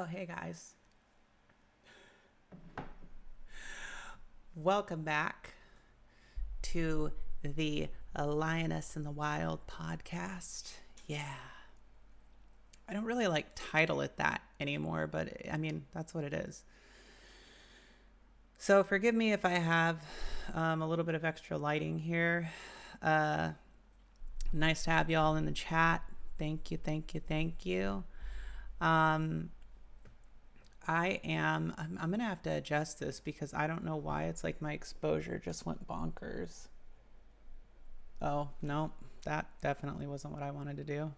Oh, hey guys. Welcome back to the Lioness in the Wild podcast. Yeah. I don't really title it that anymore, but I mean, that's what it is. So forgive me if I have a little bit of extra lighting here. Nice to have y'all in the chat. Thank you, thank you, thank you. I'm going to have to adjust this because I don't know why it's like my exposure just went bonkers. Oh, no, that definitely wasn't what I wanted to do.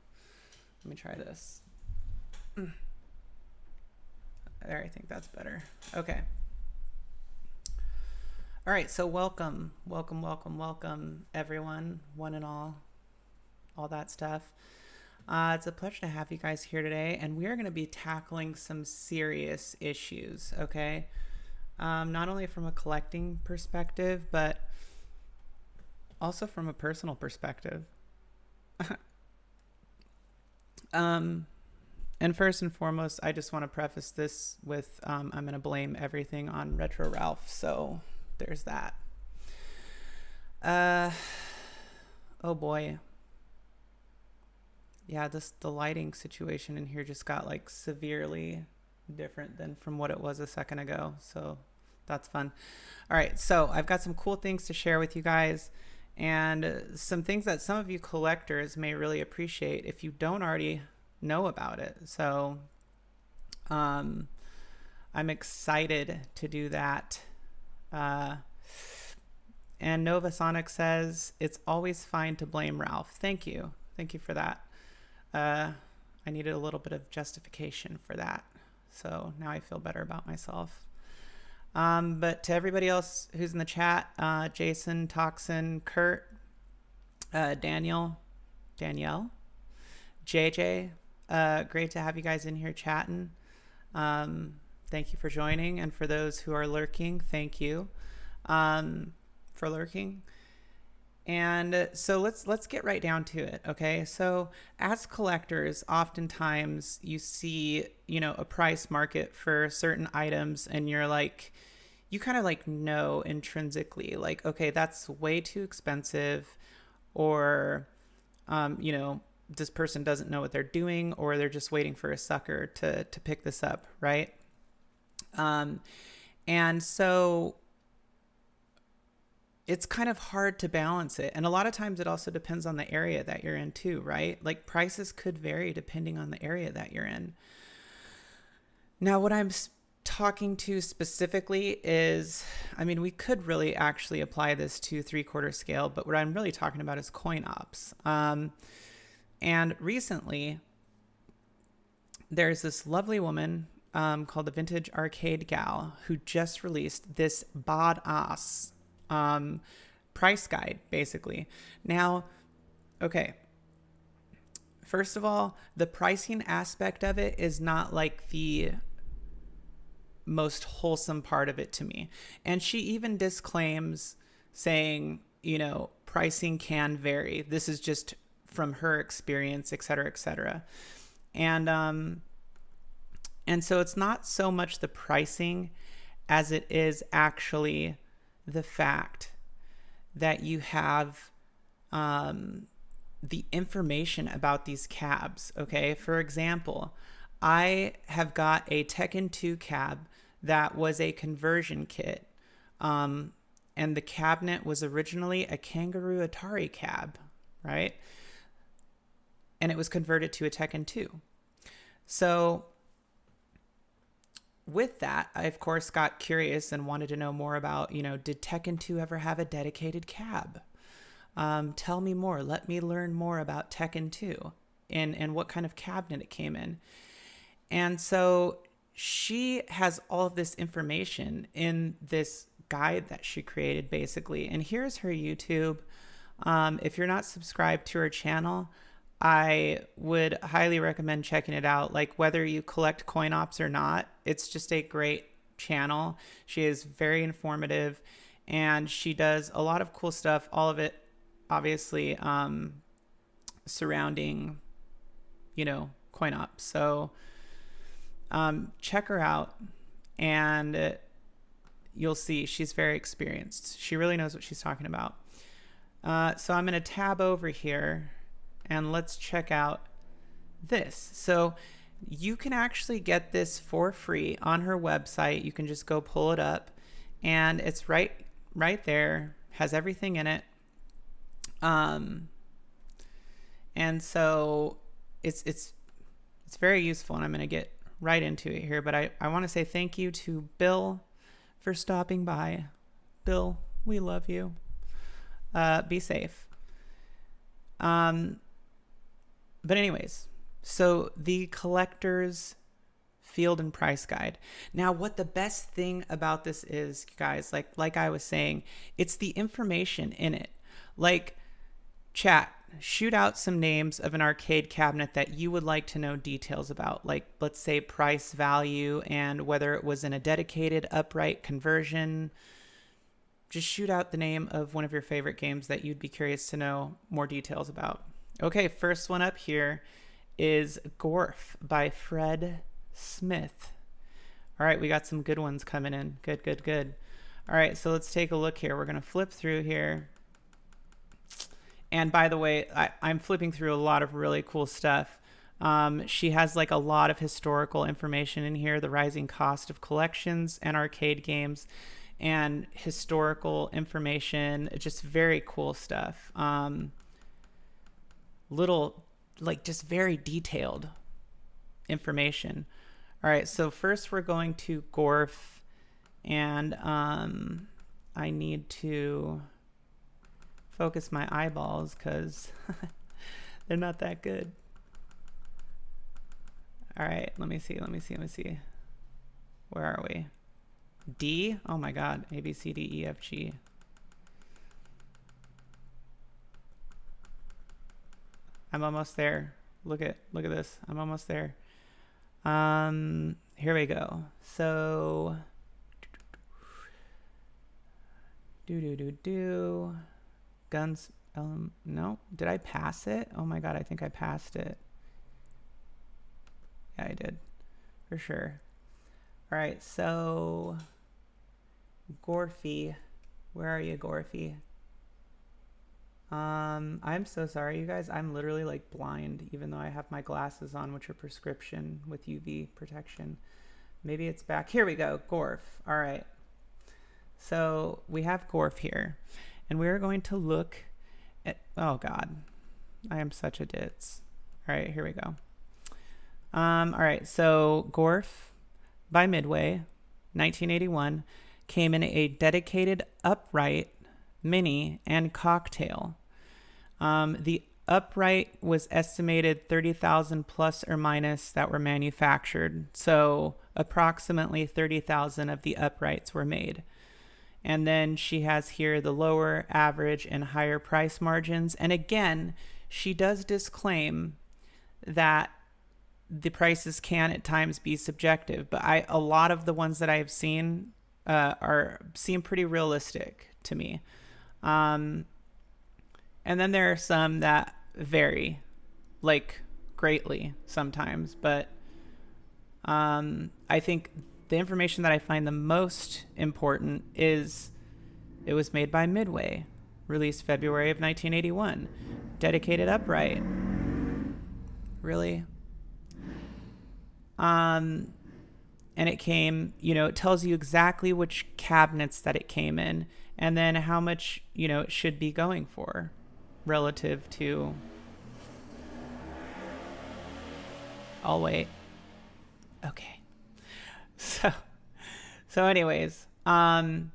Let me try this. There, I think that's better. Okay. All right, so welcome, everyone, one and all that stuff. It's a pleasure to have you guys here today, and we are going to be tackling some serious issues, okay? Not only from a collecting perspective, but also from a personal perspective. And first and foremost, I just want to preface this with I'm going to blame everything on Retro Ralph, so there's that. Oh boy. Yeah, the lighting situation in here just got severely different than from what it was a second ago. So that's fun. All right, so I've got some cool things to share with you guys and some things that some of you collectors may really appreciate if you don't already know about it. So I'm excited to do that. And Nova Sonic says, it's always fine to blame Ralph. Thank you. Thank you for that. I needed a little bit of justification for that. So now I feel better about myself. But to everybody else who's in the chat, Jason, Toxin, Kurt, Danielle, JJ, great to have you guys in here chatting. Thank you for joining. And for those who are lurking, thank you for lurking. And so let's get right down to it, okay? So as collectors, oftentimes you see, a price market for certain items and you're you kind of know intrinsically, okay, that's way too expensive, or, this person doesn't know what they're doing, or they're just waiting for a sucker to pick this up, right? And so it's kind of hard to balance it. And a lot of times it also depends on the area that you're in too, right? Prices could vary depending on the area that you're in. Now, what I'm talking to specifically is, we could really actually apply this to 3/4 scale, but what I'm really talking about is coin ops. And recently, there's this lovely woman called the Vintage Arcade Gal who just released this badass price guide, basically. Now, okay, first of all, the pricing aspect of it is not the most wholesome part of it to me. And she even disclaims saying, pricing can vary. This is just from her experience, et cetera, et cetera. And so it's not so much the pricing as it is actually the fact that you have the information about these cabs, okay? For example, I have got a Tekken 2 cab that was a conversion kit, and the cabinet was originally a Kangaroo Atari cab, right? And it was converted to a Tekken 2. So with that, I, of course, got curious and wanted to know more about, did Tekken 2 ever have a dedicated cab? Tell me more. Let me learn more about Tekken 2 and what kind of cabinet it came in. And so she has all of this information in this guide that she created, basically. And here's her YouTube. If you're not subscribed to her channel, I would highly recommend checking it out. Whether you collect coin ops or not, it's just a great channel. She is very informative and she does a lot of cool stuff. All of it, obviously, surrounding, coin ops. So check her out, and you'll see she's very experienced. She really knows what she's talking about. So I'm going to tab over here, and let's check out this. So you can actually get this for free on her website. You can just go pull it up, and it's right there, has everything in it. And so it's very useful, and I'm going to get right into it here. But I want to say thank you to Bill for stopping by. Bill, we love you. Be safe. But anyways, so the collector's field and price guide. Now, what the best thing about this is, guys, like I was saying, it's the information in it. Like, chat, shoot out some names of an arcade cabinet that you would like to know details about. Like, let's say price, value, and whether it was in a dedicated upright conversion. Just shoot out the name of one of your favorite games that you'd be curious to know more details about. Okay, first one up here is Gorf by Fred Smith. All right, we got some good ones coming in. Good. All right, so let's take a look here. We're going to flip through here. And by the way, I'm flipping through a lot of really cool stuff. She has like a lot of historical information in here, the rising cost of collections and arcade games, and historical information, just very cool stuff. Little, like, just very detailed information. All right, so first we're going to Gorf, and I need to focus my eyeballs because they're not that good. All right, let me see. Where are we? D? Oh my God, A, B, C, D, E, F, G. I'm almost there. Look at this. I'm almost there. Here we go. So guns. No, did I pass it? Oh my God, I think I passed it. Yeah, I did, for sure. All right, so Gorfy, where are you, Gorfy? I'm so sorry, you guys. I'm literally like blind, even though I have my glasses on, which are prescription with UV protection. Maybe it's back. Here we go, Gorf. All right. So we have Gorf here, and we're going to look at, oh God, I am such a ditz. All right, here we go. All right, so Gorf by Midway, 1981, came in a dedicated upright, mini, and cocktail. The upright was estimated 30,000 plus or minus that were manufactured. So approximately 30,000 of the uprights were made. And then she has here the lower, average, and higher price margins. And again, she does disclaim that the prices can at times be subjective, but a lot of the ones that I have seen seem pretty realistic to me. And then there are some that vary, like, greatly sometimes. But I think the information that I find the most important is it was made by Midway, released February of 1981, dedicated upright. Really? And it came, it tells you exactly which cabinets that it came in, and then how much, it should be going for relative to, I'll wait. Okay. So anyways, now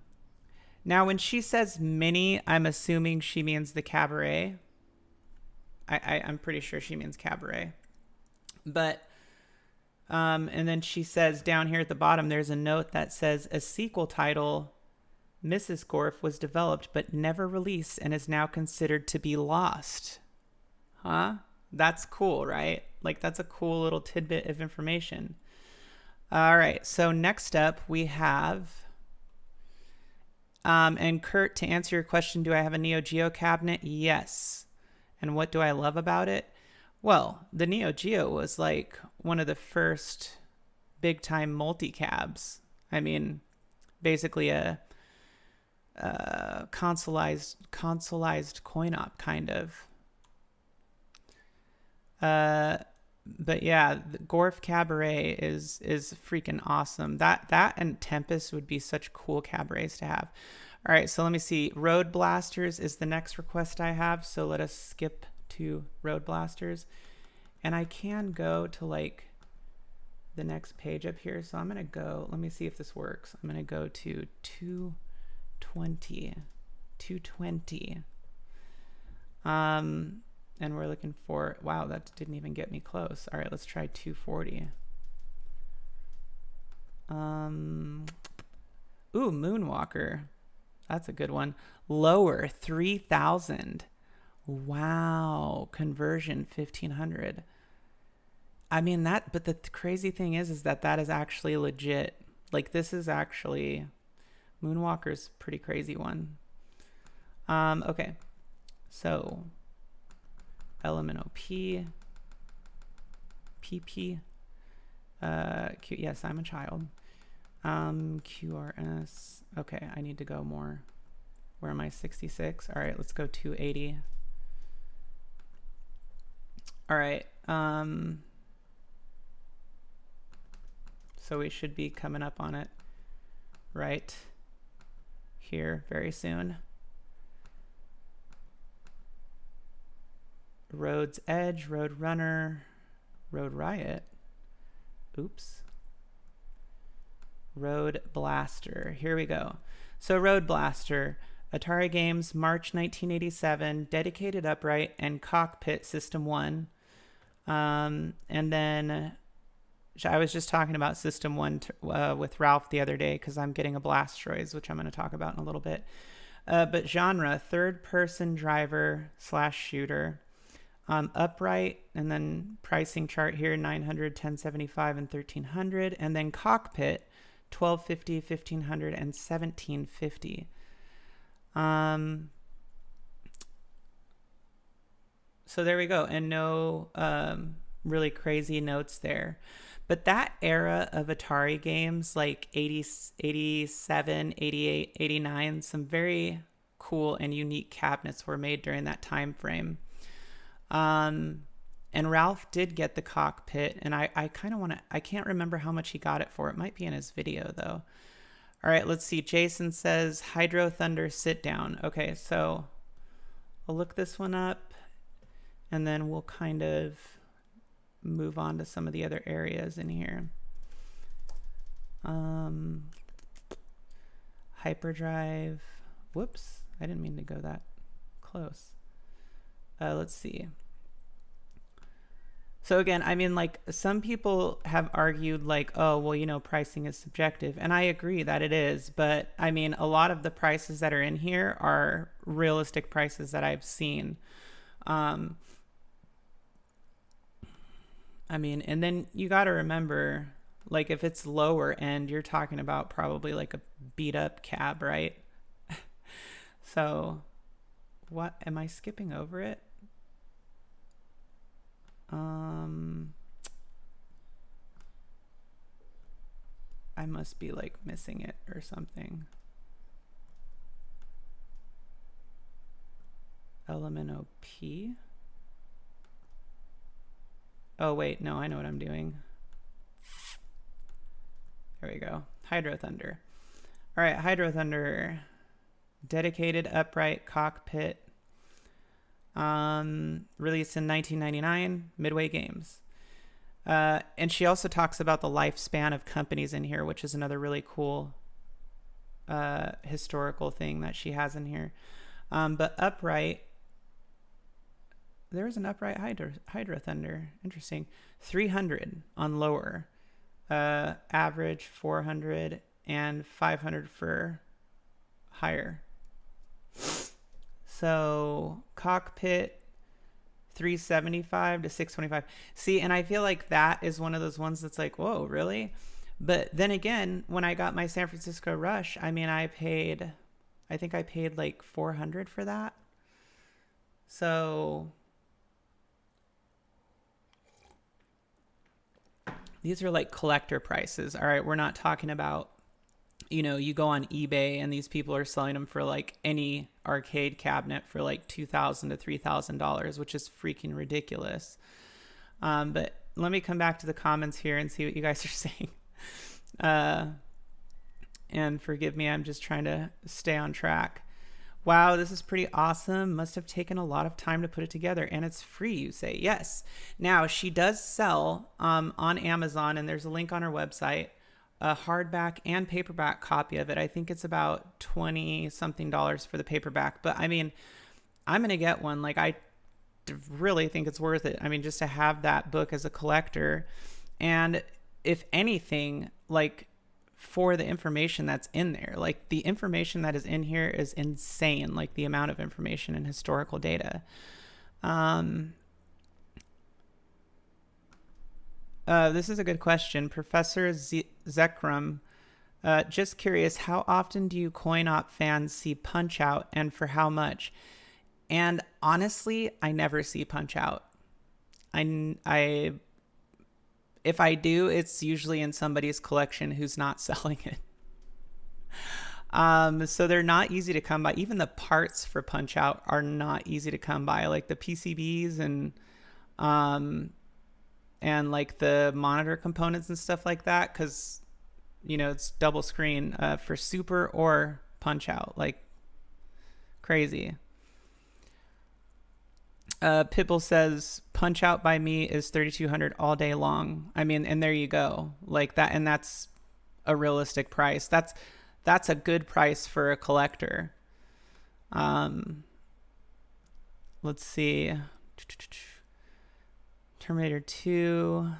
when she says mini, I'm assuming she means the cabaret. I'm pretty sure she means cabaret. But, and then she says down here at the bottom, there's a note that says a sequel title, Mrs. Gorf, was developed but never released and is now considered to be lost. Huh? That's cool, right? Like, that's a cool little tidbit of information. All right, so next up we have, and Kurt, to answer your question, do I have a Neo Geo cabinet? Yes. And what do I love about it? Well, the Neo Geo was like one of the first big time multi-cabs. I mean, basically a consoleized coin-op kind of. But yeah, the Gorf Cabaret is freaking awesome. That and Tempest would be such cool cabarets to have. All right, so let me see. Road Blasters is the next request I have. So let us skip to Road Blasters. And I can go to like the next page up here. So I'm going to go, let me see if this works. I'm going to go to 220. And we're looking for, wow, that didn't even get me close. All right, let's try 240. Ooh, Moonwalker. That's a good one. Lower, 3,000. Wow, conversion, 1,500. I mean, but the crazy thing is that is actually legit. Like, this is actually, Moonwalker's a pretty crazy one. Okay, so element OP, PP, yes, I'm a child. QRS, okay, I need to go more. Where am I? 66. All right, let's go 280. All right, so we should be coming up on it right here very soon. Road's Edge, Road Runner, Road Riot. Oops. Road Blaster. Here we go. So Road Blaster, Atari Games, March 1987, dedicated upright and cockpit System 1. And then I was just talking about System 1 with Ralph the other day because I'm getting a Blastroids, which I'm going to talk about in a little bit. But genre, third-person driver / shooter. Upright, and then pricing chart here, 900, 1075, and 1300. And then cockpit, 1250, 1500, and 1750. So there we go. And no really crazy notes there. But that era of Atari games, like 80, 87, 88, 89, some very cool and unique cabinets were made during that time frame. And Ralph did get the cockpit, and I kind of want to, I can't remember how much he got it for. It might be in his video though. All right, let's see. Jason says Hydro Thunder sit down. Okay, so I'll look this one up and then we'll kind of move on to some of the other areas in here. Hyperdrive. Whoops, I didn't mean to go that close. Let's see. So again, I mean, like, some people have argued like, oh, well, you know, pricing is subjective. And I agree that it is. But I mean, a lot of the prices that are in here are realistic prices that I've seen. I mean, and then you got to remember, like, if it's lower end, you're talking about probably like a beat up cab, right? So what, am I skipping over it? I must be like missing it or something. Element OP. Oh wait, no, I know what I'm doing. There we go. Hydro Thunder. All right, Hydro Thunder. Dedicated upright cockpit. Released in 1999, Midway Games. And she also talks about the lifespan of companies in here, which is another really cool historical thing that she has in here. But upright, there's an upright Hydro Thunder. Interesting. 300 on lower. Average 400 and 500 for higher. So cockpit 375 to 625. See, and I feel like that is one of those ones that's like, whoa, really? But then again, when I got my San Francisco Rush, I mean, I think I paid like 400 for that. So These are like collector prices. All right, we're not talking about, you go on eBay and these people are selling them for like any arcade cabinet for like $2,000 to $3,000, which is freaking ridiculous. But let me come back to the comments here and see what you guys are saying. And forgive me, I'm just trying to stay on track. Wow, this is pretty awesome. Must have taken a lot of time to put it together, and it's free, you say. Yes. Now, she does sell on Amazon, and there's a link on her website, a hardback and paperback copy of it. I think it's about $20-something for the paperback. But, I mean, I'm going to get one. Like, I really think it's worth it. I mean, just to have that book as a collector. And if anything, like, for the information that's in there, like the information that is in here is insane, like the amount of information and historical data. This is a good question. Professor Zekram, just curious, how often do you coin-op fans see Punch-Out and for how much? And honestly, I never see Punch-Out. If I do, it's usually in somebody's collection who's not selling it. So they're not easy to come by. Even the parts for Punch-Out are not easy to come by, like the PCBs and like the monitor components and stuff like that, because it's double screen for Super or Punch-Out, like crazy. Pibble says Punch-Out by me is $3,200 all day long. I mean, and there you go, like that, and that's a realistic price. That's a good price for a collector. Let's see. Terminator 2.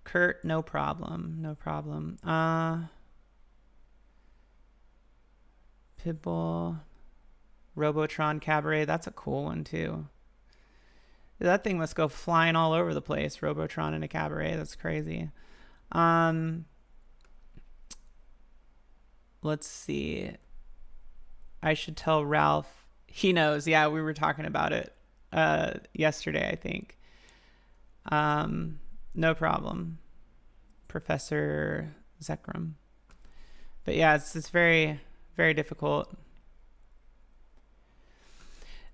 Kurt, no problem. Pibble. Robotron Cabaret, that's a cool one too. That thing must go flying all over the place. Robotron in a cabaret, that's crazy. Let's see. I should tell Ralph. He knows. Yeah, we were talking about it yesterday, I think. No problem, Professor Zekram. But yeah, it's very, very difficult.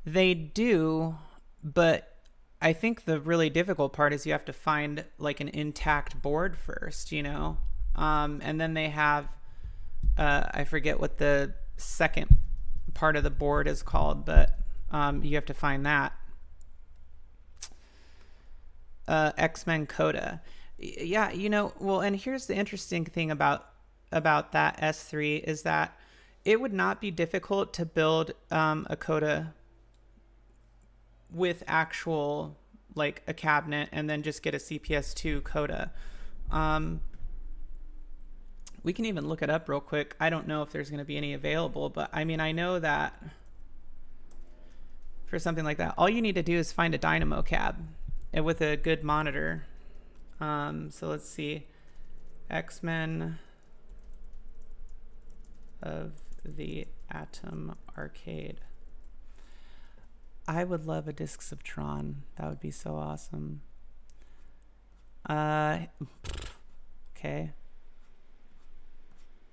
They do, but I think the really difficult part is you have to find like an intact board first, and then they have, I forget what the second part of the board is called, but you have to find that. X-Men Coda. Yeah, well, and here's the interesting thing about that S3 is that it would not be difficult to build a Coda with actual like a cabinet and then just get a CPS2 Coda. We can even look it up real quick. I don't know if there's going to be any available, but I mean, I know that for something like that, all you need to do is find a Dynamo cab and with a good monitor. So let's see. X-Men of the Atom Arcade. I would love a Discs of Tron. That would be so awesome. Okay.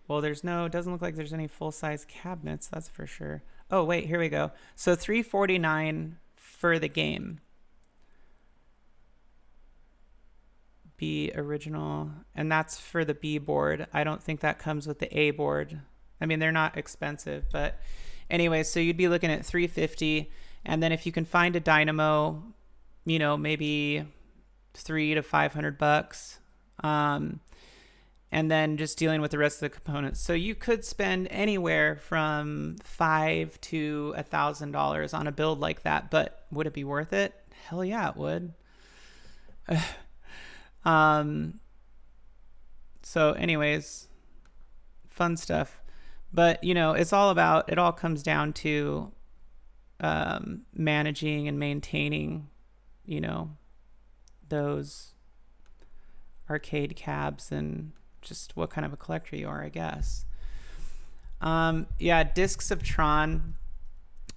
Well, doesn't look like there's any full-size cabinets, that's for sure. Oh, wait, here we go. So $349 for the game. B original, and that's for the B board. I don't think that comes with the A board. I mean, they're not expensive, but anyway, so you'd be looking at $350. And then if you can find a Dynamo, maybe $300 to $500, and then just dealing with the rest of the components. So you could spend anywhere from $500 to $1,000 on a build like that, but would it be worth it? Hell yeah, it would. So anyways, fun stuff. But, it all comes down to managing and maintaining, those arcade cabs and just what kind of a collector you are, I guess. Yeah, Discs of Tron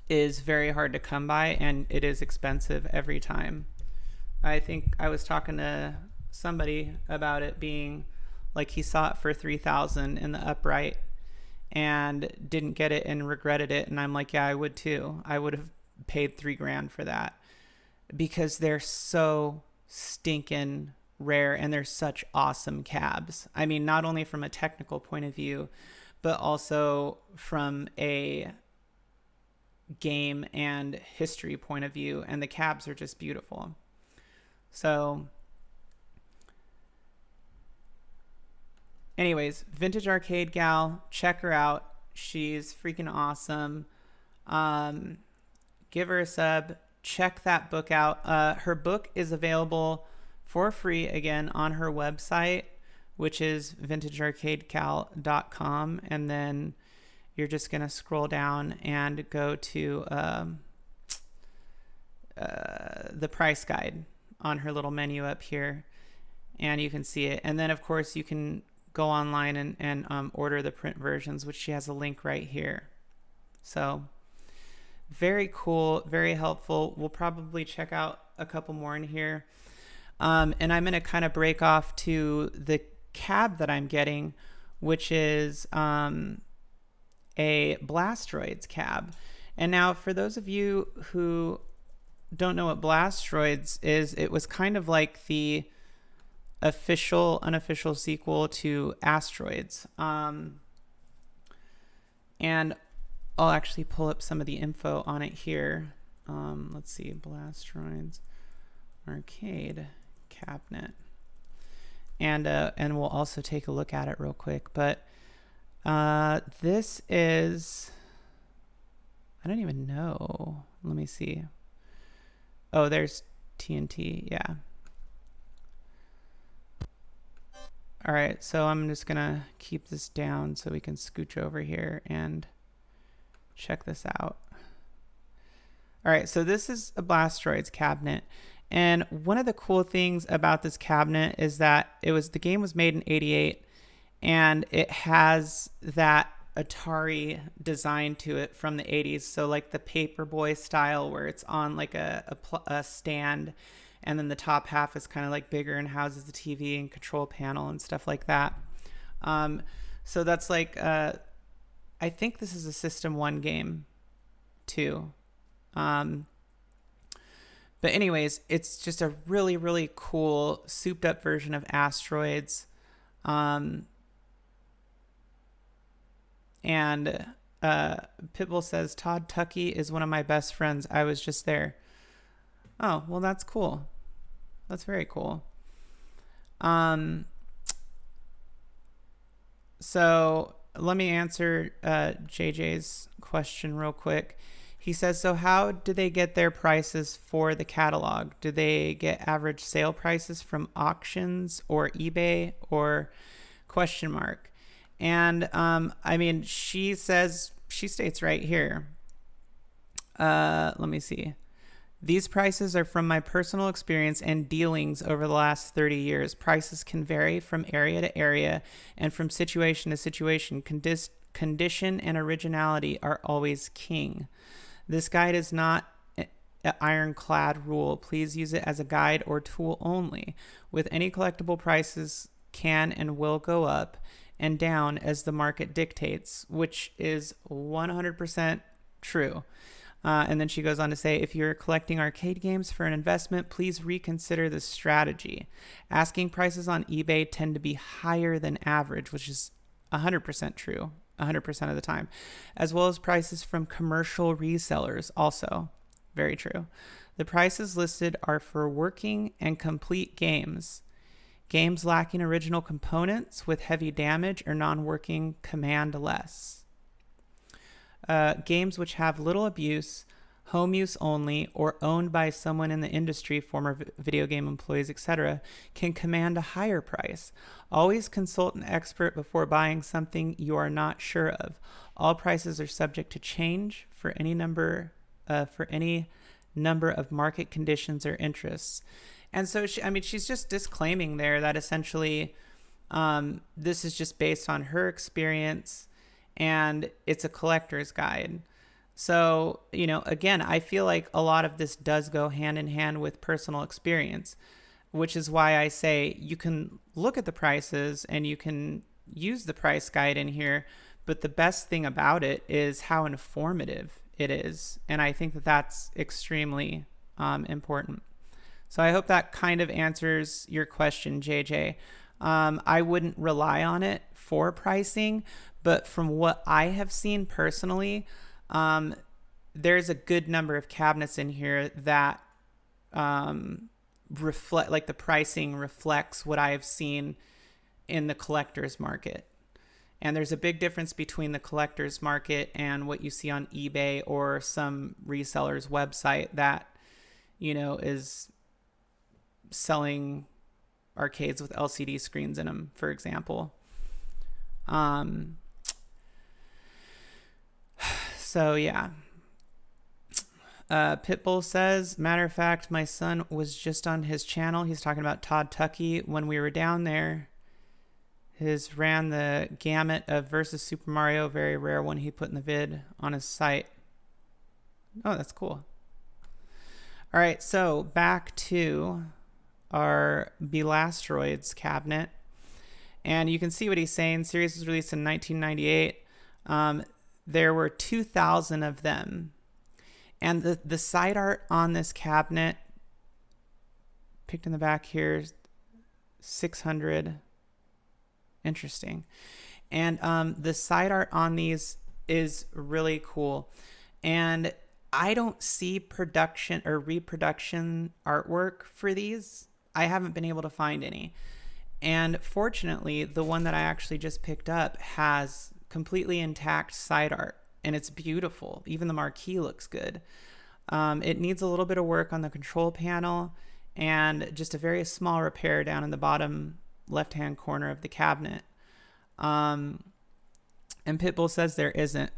is very hard to come by, and it is expensive every time. I think I was talking to somebody about it being like he saw it for 3,000 in the upright and didn't get it and regretted it. And I'm like, yeah, I would too. I would have paid $3,000 for that because they're so stinking rare and they're such awesome cabs. I mean, not only from a technical point of view, but also from a game and history point of view. And the cabs are just beautiful. So anyways, Vintage Arcade Gal, check her out. She's freaking awesome. Give her a sub. Check that book out. Her book is available for free again on her website, which is vintagearcadegal.com. And then you're just going to scroll down and go to the price guide on her little menu up here, and you can see it. And then, of course, you can go online and order the print versions, which she has a link right here. So very cool, very helpful. We'll probably check out a couple more in here. And I'm going to kind of break off to the cab that I'm getting, which is a Blastroids cab. And now for those of you who don't know what Blastroids is, it was kind of like the unofficial sequel to Asteroids. And I'll actually pull up some of the info on it here. Let's see, Blastroids arcade cabinet. And we'll also take a look at it real quick. But this is, I don't even know. Let me see. Oh, there's TNT. Yeah. All right. So I'm just going to keep this down so we can scooch over here and check this out. All right. So this is a Blastroids cabinet. And one of the cool things about this cabinet is that the game was made in '88 and it has that Atari design to it from the 80s. So like the Paperboy style where it's on like a stand, and then the top half is kind of like bigger and houses the TV and control panel and stuff like that. So that's like, I think this is a System 1 game too. But anyways, it's just a really, really cool souped up version of Asteroids. And Pitbull says, Todd Tuckey is one of my best friends. I was just there. Oh, well, that's cool. That's very cool. So let me answer JJ's question real quick. He says, so how do they get their prices for the catalog? Do they get average sale prices from auctions or eBay or ? And I mean, she states right here, let me see. These prices are from my personal experience and dealings over the last 30 years. Prices can vary from area to area and from situation to situation. Condition and originality are always king. This guide is not an ironclad rule. Please use it as a guide or tool only. With any collectible, prices can and will go up and down as the market dictates, which is 100% true. And then she goes on to say, if you're collecting arcade games for an investment, please reconsider this strategy. Asking prices on eBay tend to be higher than average, which is 100% true, 100% of the time, as well as prices from commercial resellers, also very true. The prices listed are for working and complete games. Games lacking original components with heavy damage or non-working command less. Games which have little abuse, home use only, or owned by someone in the industry, former video game employees, etc., can command a higher price. Always consult an expert before buying something you are not sure of. All prices are subject to change for any number of market conditions or interests. And so, she's just disclaiming there that essentially this is just based on her experience and it's a collector's guide. So, you know, again, I feel like a lot of this does go hand in hand with personal experience, which is why I say you can look at the prices and you can use the price guide in here. But the best thing about it is how informative it is. And I think that that's extremely important. So I hope that kind of answers your question, JJ. I wouldn't rely on it for pricing, but from what I have seen personally, there's a good number of cabinets in here that reflect, like the pricing reflects what I have seen in the collector's market. And there's a big difference between the collector's market and what you see on eBay or some reseller's website that, you know, is selling arcades with LCD screens in them, for example. So yeah. Pitbull says, matter of fact, my son was just on his channel. He's talking about Todd Tuckey. When we were down there, his ran the gamut of versus Super Mario, very rare one he put in the vid on his site. Oh, that's cool. All right, so back to our Blastroids cabinet. And you can see what he's saying. Series was released in 1998. There were 2,000 of them. And the side art on this cabinet, picked in the back here, 600. Interesting. And the side art on these is really cool. And I don't see production or reproduction artwork for these. I haven't been able to find any. And fortunately, the one that I actually just picked up has completely intact side art. And it's beautiful. Even the marquee looks good. It needs a little bit of work on the control panel and just a very small repair down in the bottom left-hand corner of the cabinet. And Pitbull says there isn't.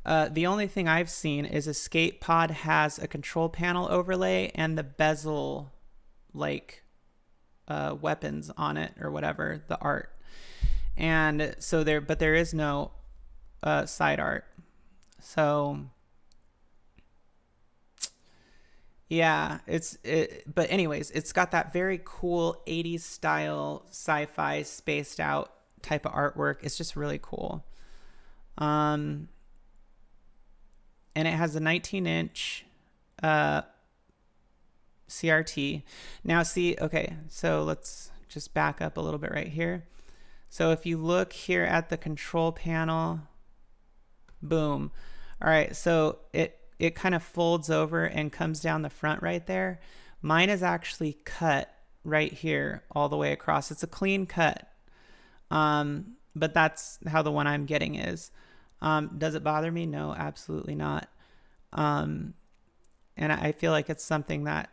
The only thing I've seen is Escape Pod has a control panel overlay and the bezel, like, weapons on it or whatever, the art. And so there is no side art. So yeah, but anyways, it's got that very cool 80s style sci-fi spaced out type of artwork. It's just really cool. And it has a 19-inch CRT. Now see, okay, so let's just back up a little bit right here. So if you look here at the control panel, boom. All right, so it kind of folds over and comes down the front right there. Mine is actually cut right here all the way across. It's a clean cut, but that's how the one I'm getting is. Does it bother me? No, absolutely not. And I feel like it's something that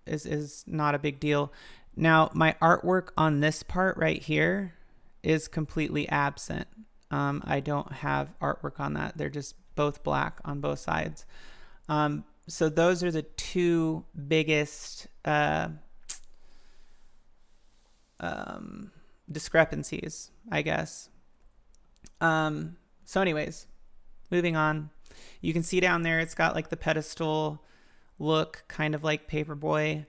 is not a big deal. Now, my artwork on this part right here is completely absent. I don't have artwork on that. They're just both black on both sides. So those are the two biggest discrepancies, I guess. So anyways, moving on. You can see down there it's got like the pedestal look, kind of like Paperboy.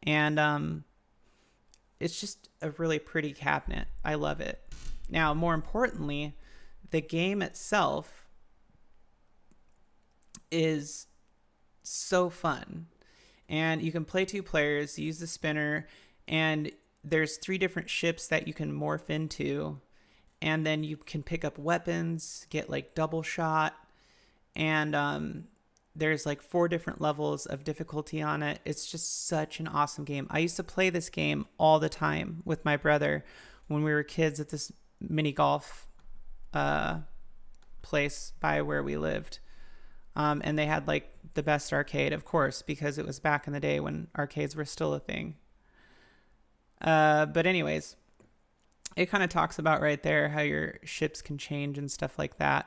And it's just a really pretty cabinet. I love it. Now, more importantly, the game itself is so fun. And you can play 2 players, use the spinner, and there's 3 different ships that you can morph into. And then you can pick up weapons, get like double shot, and there's like 4 different levels of difficulty on it. It's just such an awesome game. I used to play this game all the time with my brother when we were kids at this mini golf place by where we lived. And they had like the best arcade, of course, because it was back in the day when arcades were still a thing. But anyways, it kind of talks about right there how your ships can change and stuff like that.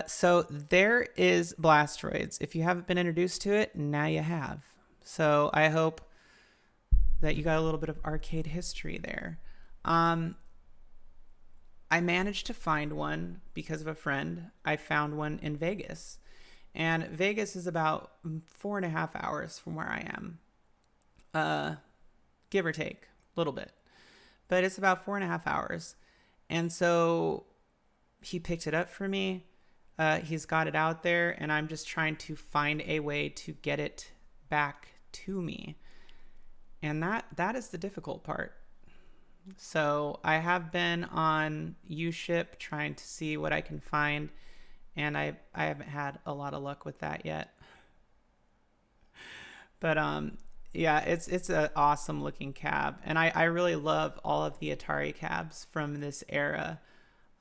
So there is Blastroids. If you haven't been introduced to it, now you have. So I hope that you got a little bit of arcade history there. I managed to find one because of a friend. I found one in Vegas. And Vegas is about 4.5 hours from where I am. Give or take a little bit. But it's about 4.5 hours. And so he picked it up for me. He's got it out there, and I'm just trying to find a way to get it back to me. And that is the difficult part. So I have been on Uship trying to see what I can find, and I haven't had a lot of luck with that yet. But yeah, it's an awesome looking cab, and I really love all of the Atari cabs from this era.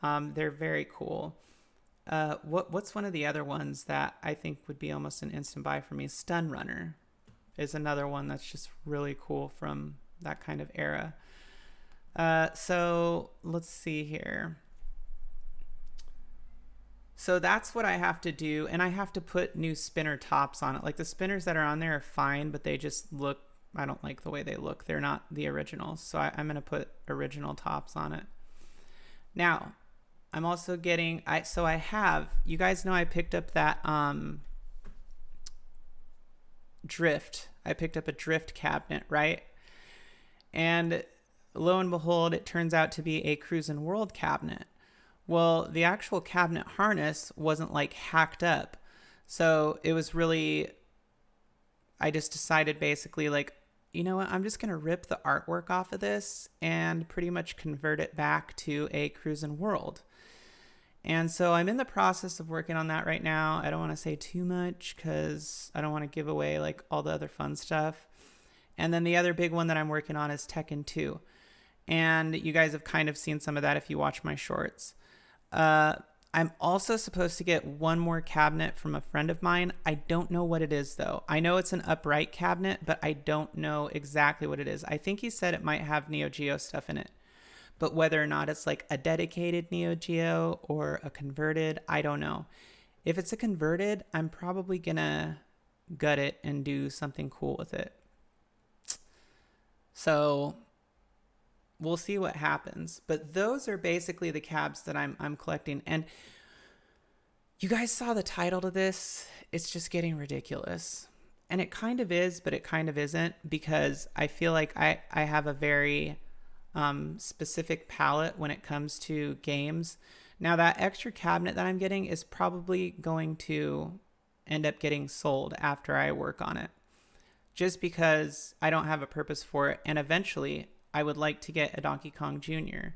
They're very cool. What's one of the other ones that I think would be almost an instant buy for me? Stun Runner is another one that's just really cool from that kind of era. So let's see here. So that's what I have to do, and I have to put new spinner tops on it. Like the spinners that are on there are fine, but they just look, I don't like the way they look. They're not the originals, so I'm going to put original tops on it. Now, I'm also getting, you guys know I picked up that drift. I picked up a drift cabinet, right? And lo and behold, it turns out to be a Cruisin' World cabinet. Well, the actual cabinet harness wasn't like hacked up. So it was really, I just decided basically like, you know what, I'm just going to rip the artwork off of this and pretty much convert it back to a Cruisin' World. And so I'm in the process of working on that right now. I don't want to say too much because I don't want to give away like all the other fun stuff. And then the other big one that I'm working on is Tekken 2. And you guys have kind of seen some of that if you watch my shorts. I'm also supposed to get one more cabinet from a friend of mine. I don't know what it is though. I know it's an upright cabinet, but I don't know exactly what it is. I think he said it might have Neo Geo stuff in it, but whether or not it's like a dedicated Neo Geo or a converted, I don't know. If it's a converted, I'm probably gonna gut it and do something cool with it. So we'll see what happens. But those are basically the cabs that I'm collecting. And you guys saw the title to this. It's just getting ridiculous. And it kind of is, but it kind of isn't, because I feel like I have a very specific palette when it comes to games. Now that extra cabinet that I'm getting is probably going to end up getting sold after I work on it, just because I don't have a purpose for it. And eventually I would like to get a Donkey Kong Jr.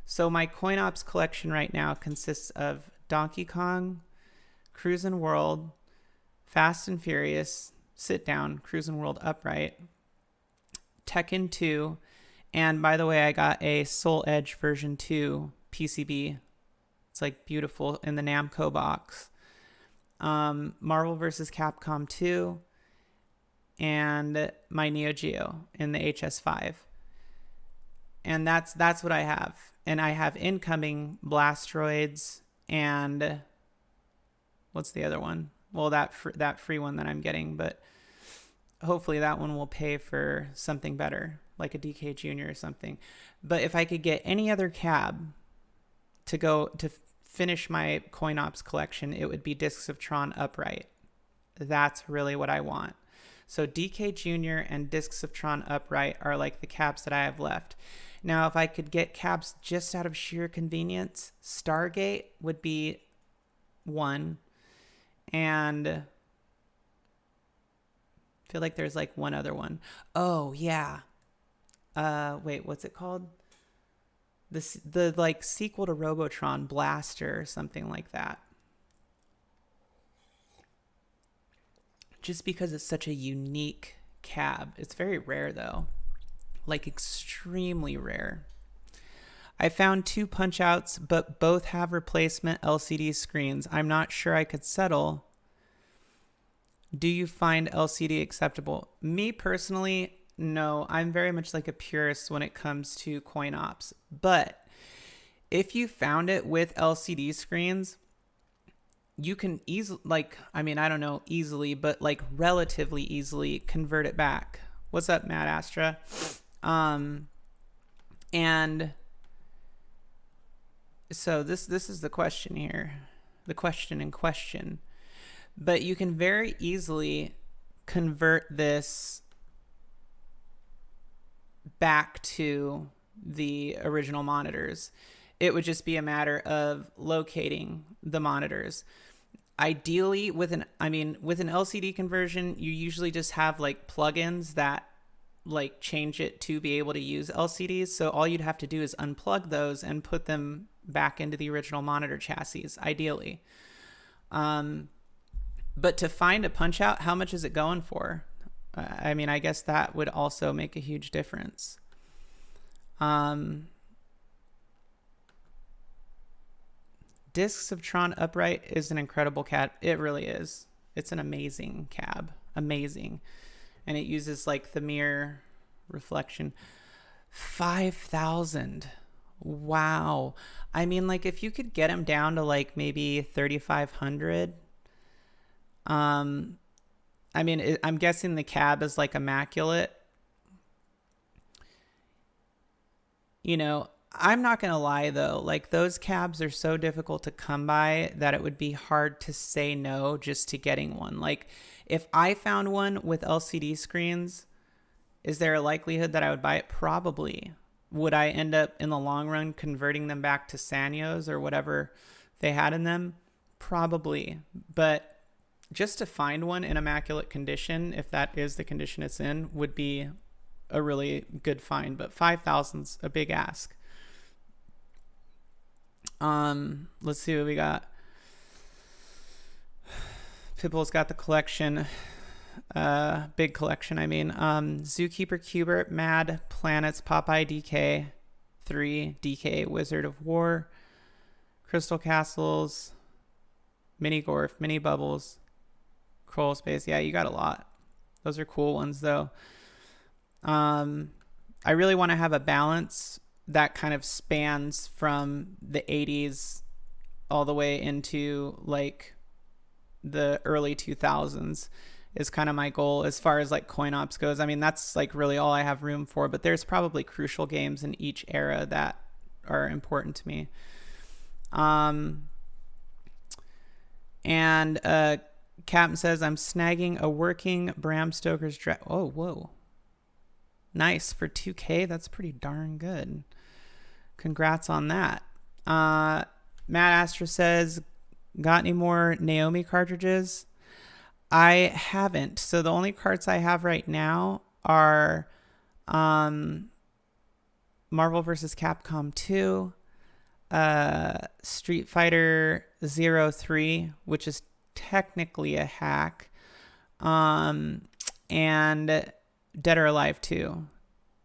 So my coin ops collection right now consists of Donkey Kong, Cruisin' World, Fast and Furious, sit down, Cruisin' World upright, Tekken 2, and by the way, I got a Soul Edge version 2 PCB. It's like beautiful in the Namco box. Marvel vs. Capcom 2, and my Neo Geo in the HS5. And that's what I have. And I have incoming Blastroids and what's the other one? Well, that free one that I'm getting, but hopefully that one will pay for something better, like a DK Jr. or something. But if I could get any other cab to finish my coin ops collection, it would be Discs of Tron upright. That's really what I want. So DK Jr. and Discs of Tron upright are like the cabs that I have left. Now, if I could get cabs just out of sheer convenience, Stargate would be one. And I feel like there's like one other one. Oh, yeah. Wait, what's it called? The like sequel to Robotron, Blaster or something like that. Just because it's such a unique cab. It's very rare though. Like extremely rare. I found 2 punch outs, but both have replacement LCD screens. I'm not sure I could settle. Do you find LCD acceptable? Me personally, no. I'm very much like a purist when it comes to coin ops. But if you found it with LCD screens, you can easily, like, I mean, I don't know easily, but like relatively easily convert it back. What's up, Matt Astra? And So this is the question here, the question in question. But you can very easily convert this back to the original monitors. It would just be a matter of locating the monitors. Ideally, with an LCD conversion, you usually just have like plugins that like change it to be able to use LCDs. So all you'd have to do is unplug those and put them back into the original monitor chassis, ideally. But to find a punch out, how much is it going for? I mean, I guess that would also make a huge difference. Discs of Tron Upright is an incredible cab. It really is. It's an amazing cab. Amazing. And it uses like the mirror reflection. 5,000. Wow. I mean, like if you could get them down to like maybe 3,500. I mean, I'm guessing the cab is like immaculate. You know, I'm not going to lie though. Like those cabs are so difficult to come by that it would be hard to say no just to getting one. Like if I found one with LCD screens, is there a likelihood that I would buy it? Probably. Would I end up in the long run converting them back to Sanyos or whatever they had in them? Probably. But just to find one in immaculate condition, if that is the condition it's in, would be a really good find. But 5,000's a big ask. Let's see what we got. Pipple's got the collection. Big collection, I mean. Zookeeper, Cubert, Mad, Planets, Popeye, DK, 3, DK, Wizard of War, Crystal Castles, Mini Gorf, Mini Bubbles, Crawl Space. Yeah, you got a lot. Those are cool ones, though. I really want to have a balance that kind of spans from the 80s all the way into like the early 2000s is kind of my goal as far as like coin ops goes. I mean, that's like really all I have room for, but there's probably crucial games in each era that are important to me. And Captain says, I'm snagging a working Bram Stoker's oh, whoa. Nice. For 2K, that's pretty darn good. Congrats on that. Matt Astra says, got any more Naomi cartridges? I haven't. So the only carts I have right now are Marvel vs. Capcom 2, Street Fighter 03, which is technically a hack, and Dead or Alive 2.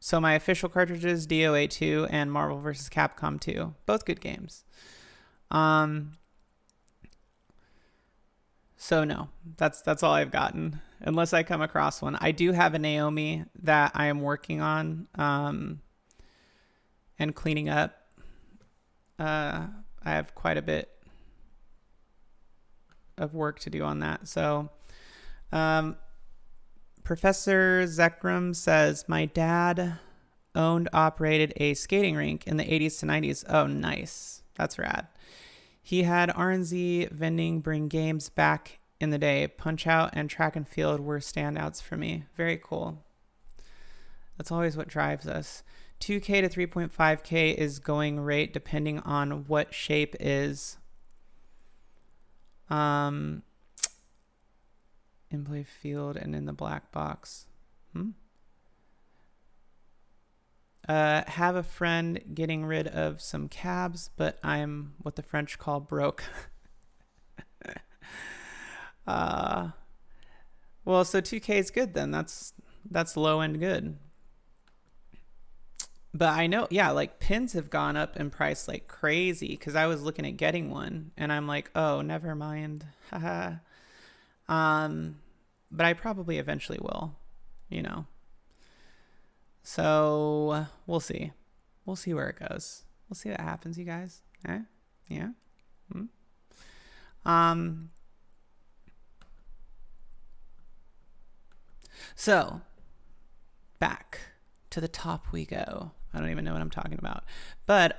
So my official cartridges, DOA 2 and Marvel vs. Capcom 2. Both good games. So no, that's all I've gotten, unless I come across one. I do have a Naomi that I am working on and cleaning up. I have quite a bit of work to do on that. So Professor Zekram says, my dad operated a skating rink in the 80s to 90s. Oh, nice. That's rad. He had R&Z vending bring games back in the day. Punch Out and Track and Field were standouts for me. Very cool. That's always what drives us. 2K to 3.5K is going rate depending on what shape is. In play field and in the black box. Have a friend getting rid of some cabs, but I'm what the French call broke. Well, so 2K is good then. That's low end good. But I know, yeah, like pins have gone up in price like crazy because I was looking at getting one and I'm like, oh, never mind. Haha. But I probably eventually will, you know. So we'll see. We'll see where it goes. We'll see what happens, you guys. Eh? Yeah. So back to the top we go. I don't even know what I'm talking about. But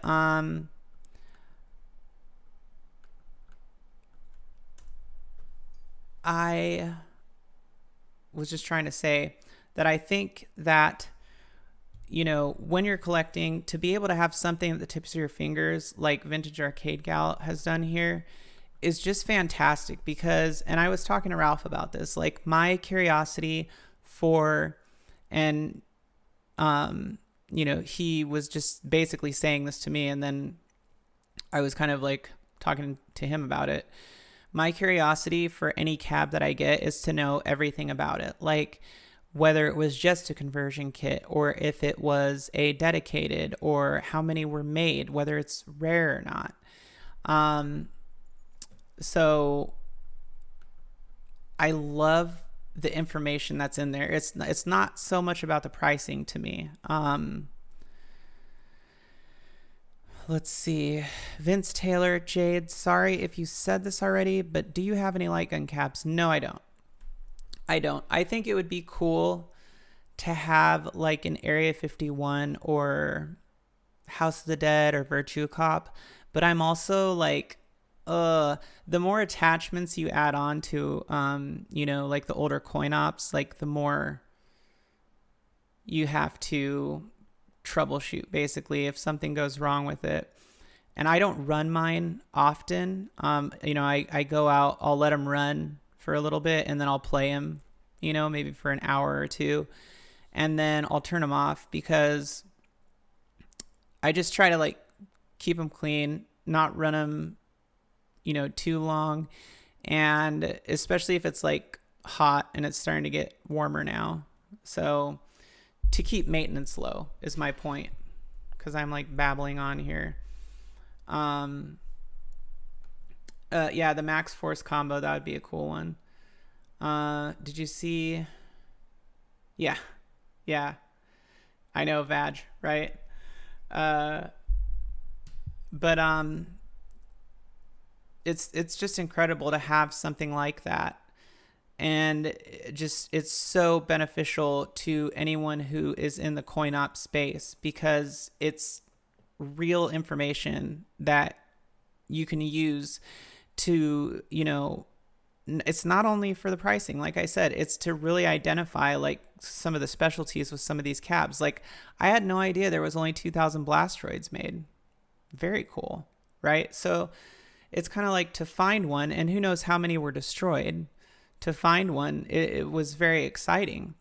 I was just trying to say that I think that, when you're collecting, to be able to have something at the tips of your fingers, like Vintage Arcade Gal has done here, is just fantastic. Because, and I was talking to Ralph about this, like my curiosity for, and, he was just basically saying this to me, and then I was kind of like talking to him about it. My curiosity for any cab that I get is to know everything about it. Like whether it was just a conversion kit, or if it was a dedicated, or how many were made, whether it's rare or not. So I love the information that's in there. It's not so much about the pricing to me. Let's see. Vince Taylor, Jade, sorry if you said this already, but do you have any light gun caps? No, I don't. I think it would be cool to have like an Area 51 or House of the Dead or Virtua Cop, but I'm also like, the more attachments you add on to, like the older coin ops, like the more you have to troubleshoot basically if something goes wrong with it. And I don't run mine often. I go out, I'll let them run for a little bit, and then I'll play them, maybe for an hour or two, and then I'll turn them off, because I just try to like keep them clean, not run them, too long. And especially if it's like hot and it's starting to get warmer now. So to keep maintenance low is my point, because I'm like babbling on here. Yeah, the Max Force combo, that would be a cool one. Did you see? Yeah. I know, Vag, right? It's just incredible to have something like that. And it's so beneficial to anyone who is in the coin op space, because it's real information that you can use to, it's not only for the pricing, like I said, it's to really identify like some of the specialties with some of these cabs. Like I had no idea there was only 2,000 Blastroids made. Very cool, right? So it's kind of like to find one, and who knows how many were destroyed. To find one, it was very exciting.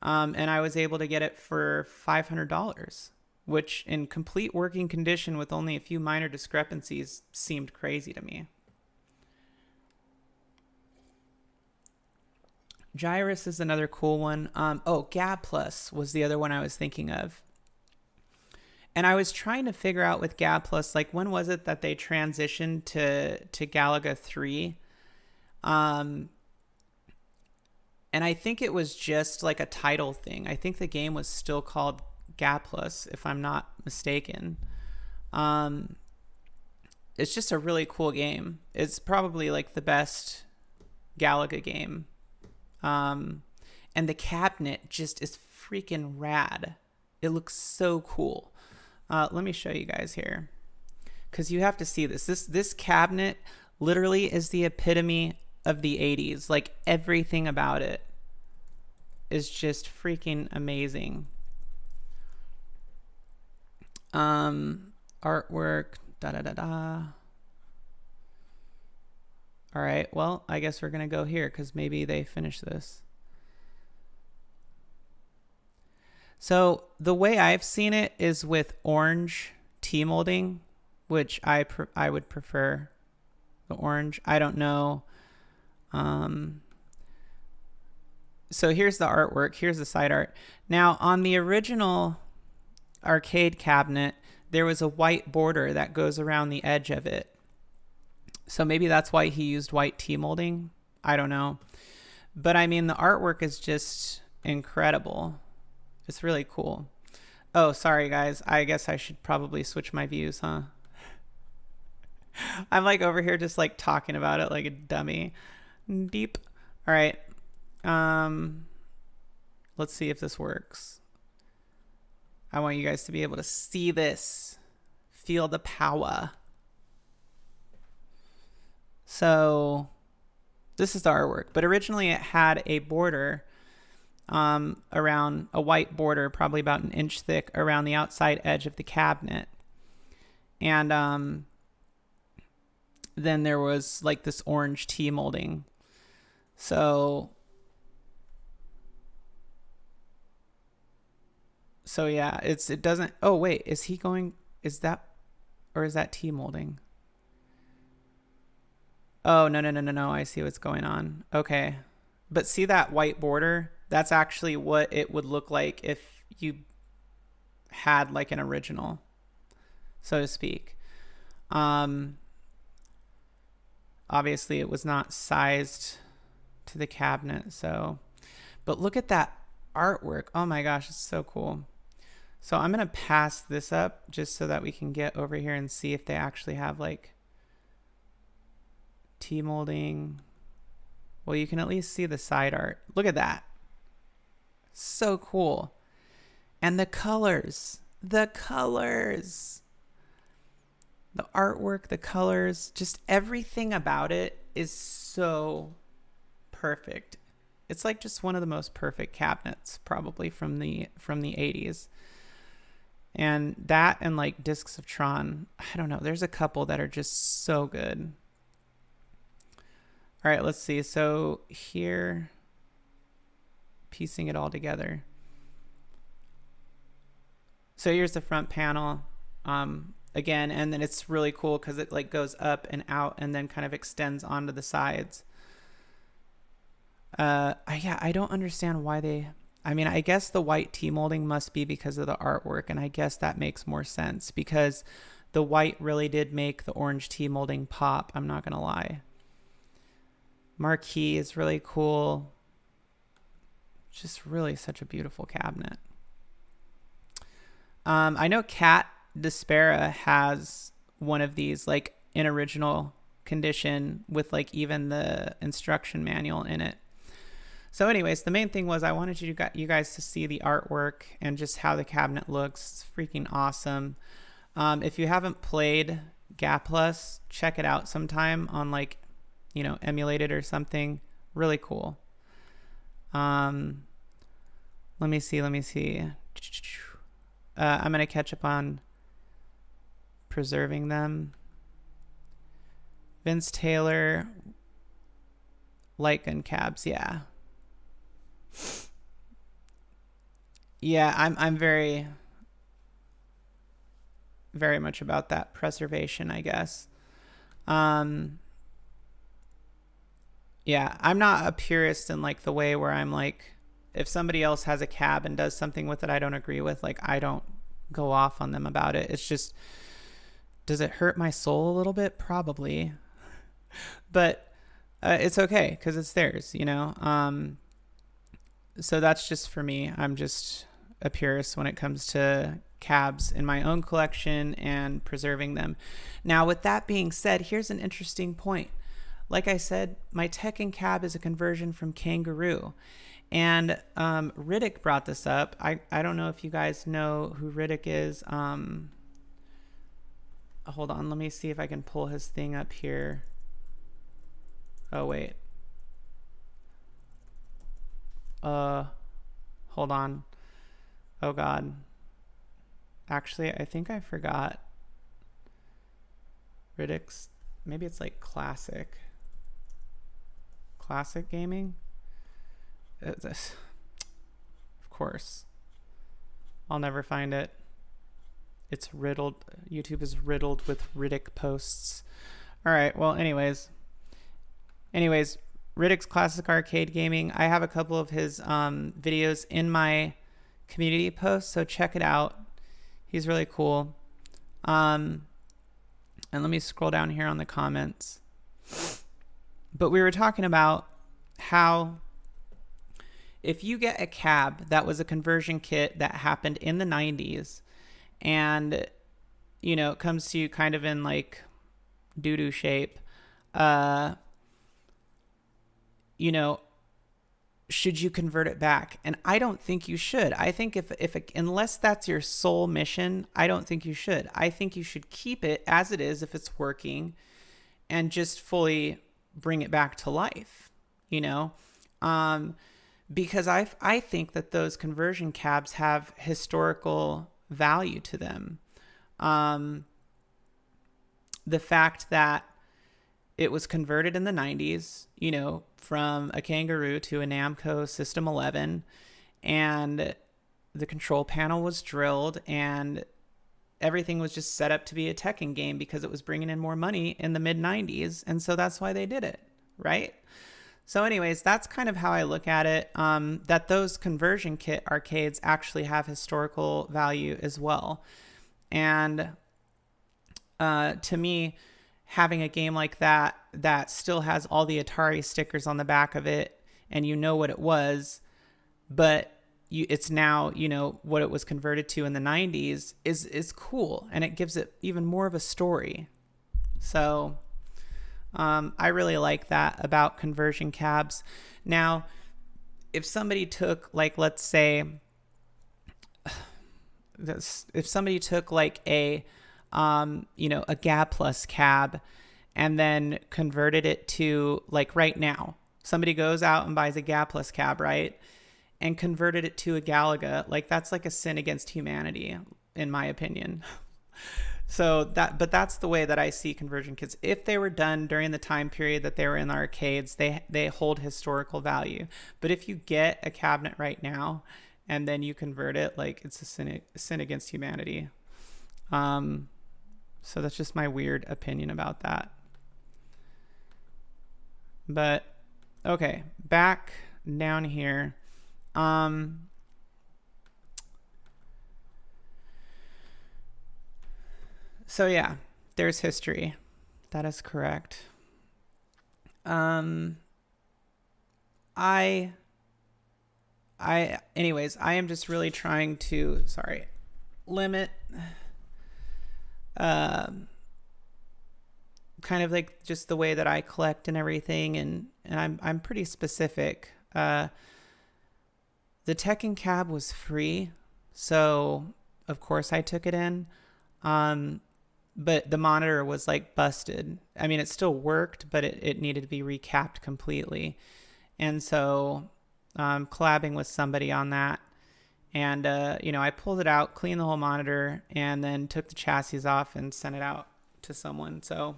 And I was able to get it for $500, which in complete working condition with only a few minor discrepancies seemed crazy to me. Gyrus is another cool one. Gab Plus was the other one I was thinking of. And I was trying to figure out with Gab Plus, like when was it that they transitioned to Galaga 3? And I think it was just like a title thing. I think the game was still called Gab Plus, if I'm not mistaken. It's just a really cool game. It's probably like the best Galaga game. And the cabinet just is freaking rad. It looks so cool. Let me show you guys here, because you have to see this. This cabinet literally is the epitome of the 80s. Like everything about it is just freaking amazing. Artwork, All right, well, I guess we're gonna go here because maybe they finished this. So the way I've seen it is with orange T-molding, which I would prefer the orange. I don't know. So here's the artwork. Here's the side art. Now, on the original arcade cabinet, there was a white border that goes around the edge of it. So maybe that's why he used white T-molding. I don't know. But I mean, the artwork is just incredible. It's really cool. Oh, sorry, guys. I guess I should probably switch my views, huh? I'm like over here just like talking about it like a dummy. Deep. All right. Let's see if this works. I want you guys to be able to see this. Feel the power. So This is the artwork, but originally it had a border around a white border, probably about an inch thick, around the outside edge of the cabinet. And then there was like this orange tea molding. So yeah, it doesn't, oh wait, is that tea molding? Oh, no, I see what's going on. Okay. But see that white border? That's actually what it would look like if you had like an original, so to speak. Obviously it was not sized to the cabinet, so, but look at that artwork. Oh my gosh, it's so cool. So I'm going to pass this up just so that we can get over here and see if they actually have like tea molding. Well, you can at least see the side art. Look at that. So cool. And the colors, the artwork, the colors, just everything about it is so perfect. It's like just one of the most perfect cabinets probably from the 80s. And that and like Discs of Tron, I don't know, there's a couple that are just so good. All right, let's see. So here, piecing it all together. So here's the front panel again, and then it's really cool because it like goes up and out and then kind of extends onto the sides. I don't understand why I guess the white tea molding must be because of the artwork, and I guess that makes more sense because the white really did make the orange tea molding pop. I'm not going to lie. Marquee is really cool. Just really such a beautiful cabinet. I know Cat Despera has one of these like in original condition with like even the instruction manual in it. So anyways, the main thing was I wanted you guys to see the artwork and just how the cabinet looks. It's freaking awesome. If you haven't played Gaplus, check it out sometime on like, emulated or something. Really cool. Let me see. I'm going to catch up on preserving them. Vince Taylor, light gun cabs. Yeah, I'm very, very much about that preservation, I guess. Yeah, I'm not a purist in like the way where I'm like, if somebody else has a cab and does something with it I don't agree with, like I don't go off on them about it. It's just, does it hurt my soul a little bit? Probably. But it's okay because it's theirs, So that's just for me. I'm just a purist when it comes to cabs in my own collection and preserving them. Now, with that being said, here's an interesting point. Like I said, my Tekken cab is a conversion from Kangaroo. And Riddick brought this up. I don't know if you guys know who Riddick is. Hold on. Let me see if I can pull his thing up here. Oh, wait. Hold on. Oh, God. Actually, I think I forgot. Riddick's, maybe it's like classic gaming. Of course. I'll never find it. It's riddled. YouTube is riddled with Riddick posts. All right. Well, anyways, Riddick's Classic Arcade Gaming. I have a couple of his videos in my community posts, so check it out. He's really cool. And let me scroll down here on the comments. But we were talking about how if you get a cab that was a conversion kit that happened in the 90s and, it comes to you kind of in like doo-doo shape, should you convert it back? And I don't think you should. I think unless that's your sole mission, I don't think you should. I think you should keep it as it is if it's working and just fully bring it back to life. you know, because I think that those conversion cabs have historical value to them. The fact that it was converted in the 90s, you know, from a Kangaroo to a Namco System 11, and the control panel was drilled, and everything was just set up to be a Tekken game because it was bringing in more money in the mid 90s. And so that's why they did it, right? So anyways, that's kind of how I look at it, that those conversion kit arcades actually have historical value as well. And to me, having a game like that that still has all the Atari stickers on the back of it, and you know what it was, but it's now, you know, what it was converted to in the 90s is cool, and it gives it even more of a story. So I really like that about conversion cabs. Now, if somebody took, like, let's say, if somebody took like a you know, a Gab Plus cab and then converted it to, like, right now, somebody goes out and buys a Gab Plus cab, right? And converted it to a Galaga, like, that's like a sin against humanity, in my opinion. So but that's the way that I see conversion kits. If they were done during the time period that they were in the arcades, they hold historical value. But if you get a cabinet right now and then you convert it, like, it's a sin against humanity. So that's just my weird opinion about that. But okay, back down here. So yeah, there's history. That is correct. Anyways, I am just really trying to, limit, kind of like just the way that I collect and everything. And I'm pretty specific. The Tekken cab was free, so of course I took it in. But the monitor was like busted. I mean, it still worked, but it needed to be recapped completely. And so collabing with somebody on that. And, you know, I pulled it out, cleaned the whole monitor, and then took the chassis off and sent it out to someone. So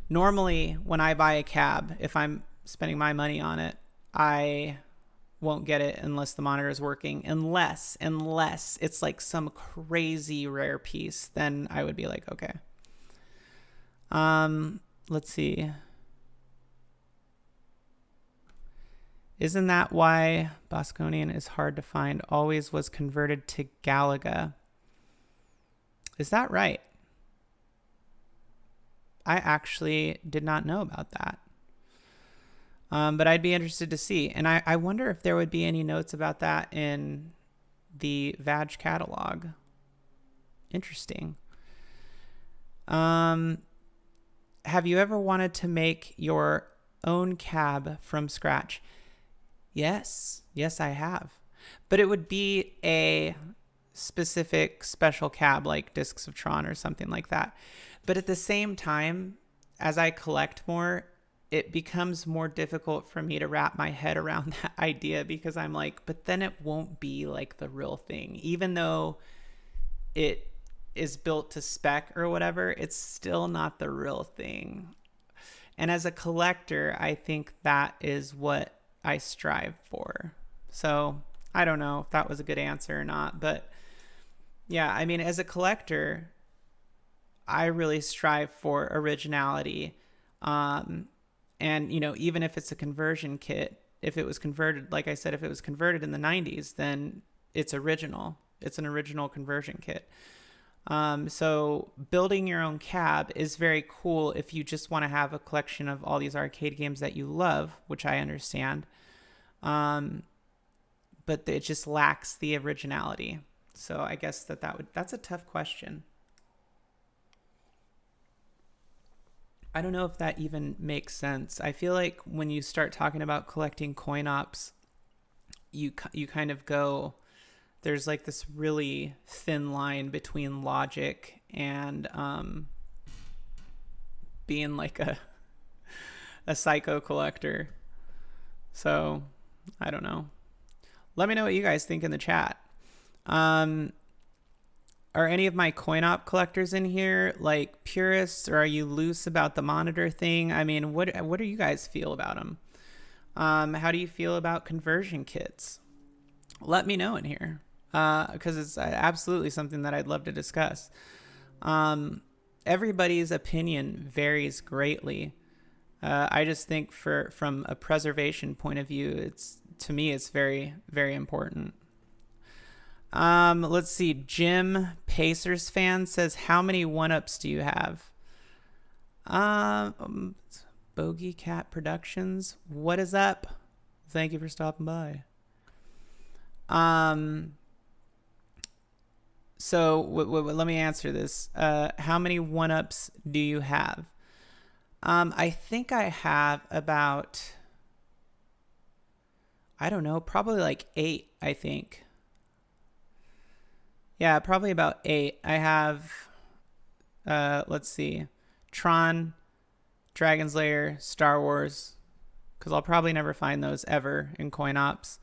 normally when I buy a cab, if I'm spending my money on it, I won't get it unless the monitor is working, unless it's like some crazy rare piece. Then I would be like, okay. Let's see. Isn't that why Bosconian is hard to find? Always was converted to Galaga. Is that right? I actually did not know about that. But I'd be interested to see. And I wonder if there would be any notes about that in the VAG catalog. Interesting. Have you ever wanted to make your own cab from scratch? Yes, I have. But it would be a specific special cab like Discs of Tron or something like that. But at the same time, as I collect more, it becomes more difficult for me to wrap my head around that idea, because I'm like, but then it won't be like the real thing. Even though it is built to spec or whatever, it's still not the real thing. And as a collector, I think that is what I strive for. So I don't know if that was a good answer or not, but yeah, I mean, as a collector, I really strive for originality. And, you know, even if it's a conversion kit, if it was converted, like I said, if it was converted in the 90s, then it's original. It's an original conversion kit. So building your own cab is very cool if you just want to have a collection of all these arcade games that you love, which I understand. But it just lacks the originality. So I guess that's a tough question. I don't know if that even makes sense. I feel like when you start talking about collecting coin ops, you kind of go, there's like this really thin line between logic and being like a psycho collector. So I don't know. Let me know what you guys think in the chat. Are any of my coin op collectors in here like purists, or are you loose about the monitor thing? I mean, what do you guys feel about them? How do you feel about conversion kits? Let me know in here, because it's absolutely something that I'd love to discuss. Everybody's opinion varies greatly. I just think from a preservation point of view, to me it's very, very important. Let's see. Jim, Pacers fan, says, how many 1-ups do you have? Bogey Cat Productions, what is up? Thank you for stopping by. So let me answer this. How many 1-ups do you have? I think I have about, I don't know, probably like 8, I think. Yeah, probably about 8. I have, let's see, Tron, Dragon's Lair, Star Wars, because I'll probably never find those ever in coin ops.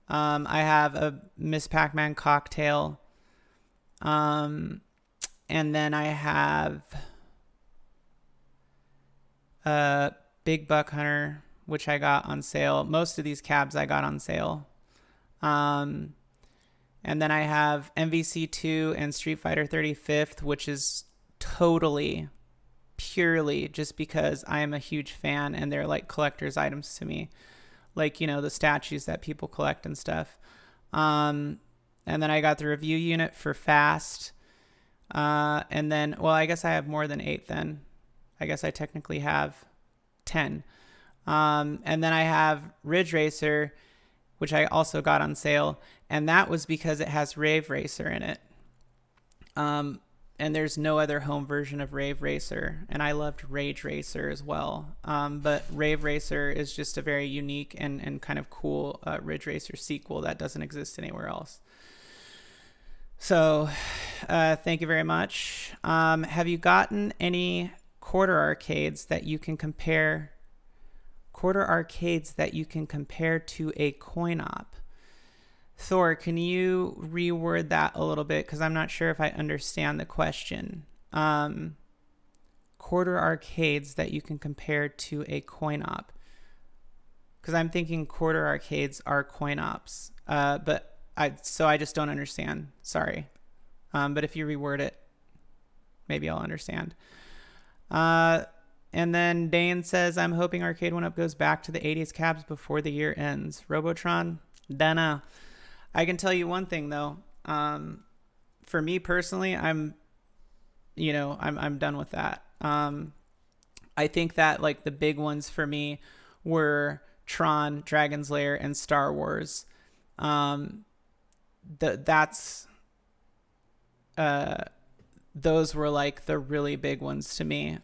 I have a Miss Pac-Man cocktail. And then I have Big Buck Hunter, which I got on sale. Most of these cabs I got on sale. And then I have MVC2 and Street Fighter 35th, which is totally, purely just because I am a huge fan and they're like collector's items to me. Like, you know, the statues that people collect and stuff. And then I got the review unit for Fast. And then, well, I guess I have more than 8 then. I guess I technically have 10. And then I have Ridge Racer, which I also got on sale. And that was because it has Rave Racer in it. And there's no other home version of Rave Racer. And I loved Rage Racer as well. But Rave Racer is just a very unique and kind of cool Ridge Racer sequel that doesn't exist anywhere else. So thank you very much. Have you gotten any quarter arcades that you can compare to a coin op? Thor, can you reword that a little bit? Because I'm not sure if I understand the question. Quarter arcades that you can compare to a coin op. Because I'm thinking quarter arcades are coin ops. But I just don't understand. Sorry. But if you reword it, maybe I'll understand. And then Dane says, I'm hoping Arcade 1-Up goes back to the 80s cabs before the year ends. Robotron, dunno. I can tell you one thing though. For me personally, I'm done with that. I think that like the big ones for me were Tron, Dragon's Lair, and Star Wars. Those were like the really big ones to me.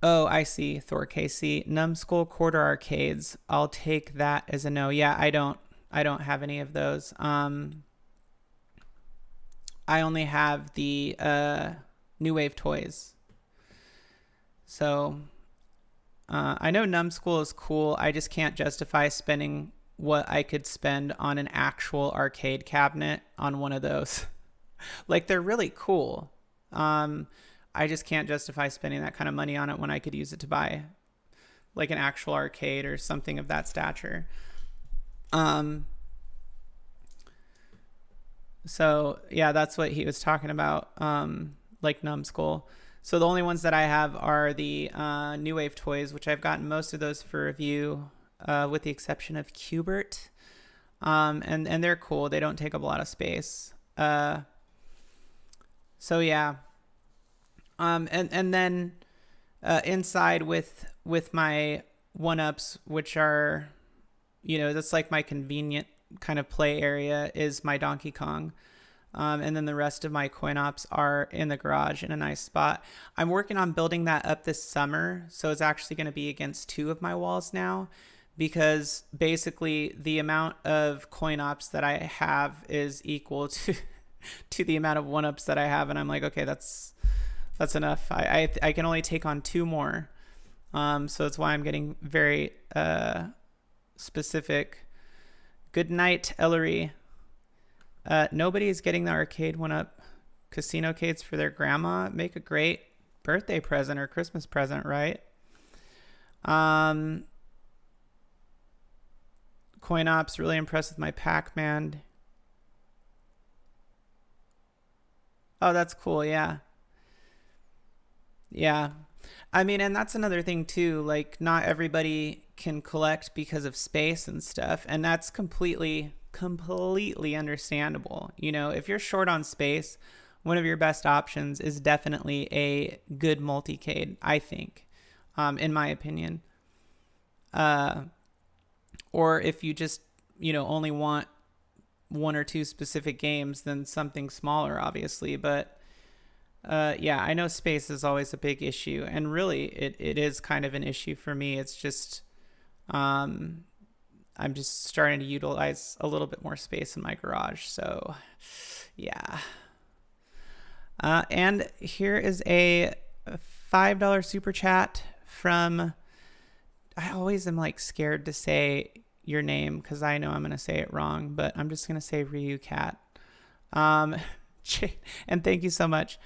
Oh, I see. Thor KC. Numbskull quarter arcades. I'll take that as a no. Yeah, I don't have any of those. I only have the New Wave toys. So I know Numbskull is cool. I just can't justify spending what I could spend on an actual arcade cabinet on one of those. Like, they're really cool. I just can't justify spending that kind of money on it when I could use it to buy like an actual arcade or something of that stature. So yeah, that's what he was talking about. Like Numbskull. So the only ones that I have are the New Wave toys, which I've gotten most of those for review, with the exception of Qbert. And they're cool. They don't take up a lot of space. So yeah. And then inside with my 1-ups, which are, that's like my convenient kind of play area, is my Donkey Kong. And then the rest of my coin ops are in the garage in a nice spot. I'm working on building that up this summer. So it's actually going to be against 2 of my walls now, because basically the amount of coin ops that I have is equal to the amount of 1-ups that I have. And I'm like, okay, that's That's enough. I can only take on 2 more. So that's why I'm getting very specific. Good night, Ellery. Nobody's getting the arcade one-up casino cades for their grandma. Make a great birthday present or Christmas present, right? Coin Ops, really impressed with my Pac-Man. Oh, that's cool. Yeah. Yeah. I mean, and that's another thing too. Like, not everybody can collect because of space and stuff. And that's completely understandable. You know, if you're short on space, one of your best options is definitely a good multicade, I think, in my opinion. Or if you just, you know, only want 1 or 2 specific games, then something smaller, obviously. But yeah, I know space is always a big issue, and really it is kind of an issue for me. It's just I'm just starting to utilize a little bit more space in my garage. So yeah. And here is a $5 super chat from, I always am like scared to say your name because I know I'm going to say it wrong, but I'm just going to say Ryu Cat. And thank you so much.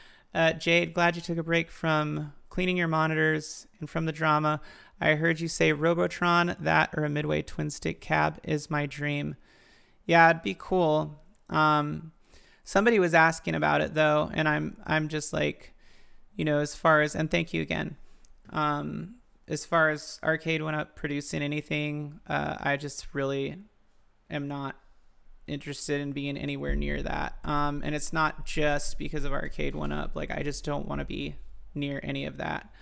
Jade, glad you took a break from cleaning your monitors and from the drama. I heard you say Robotron, that or a Midway twin stick cab is my dream. Yeah, it'd be cool. Somebody was asking about it though, and I'm just like, you know, as far as, and thank you again. As far as Arcade went up producing anything, I just really am not interested in being anywhere near that. And it's not just because of Arcade went up. Like, I just don't want to be near any of that.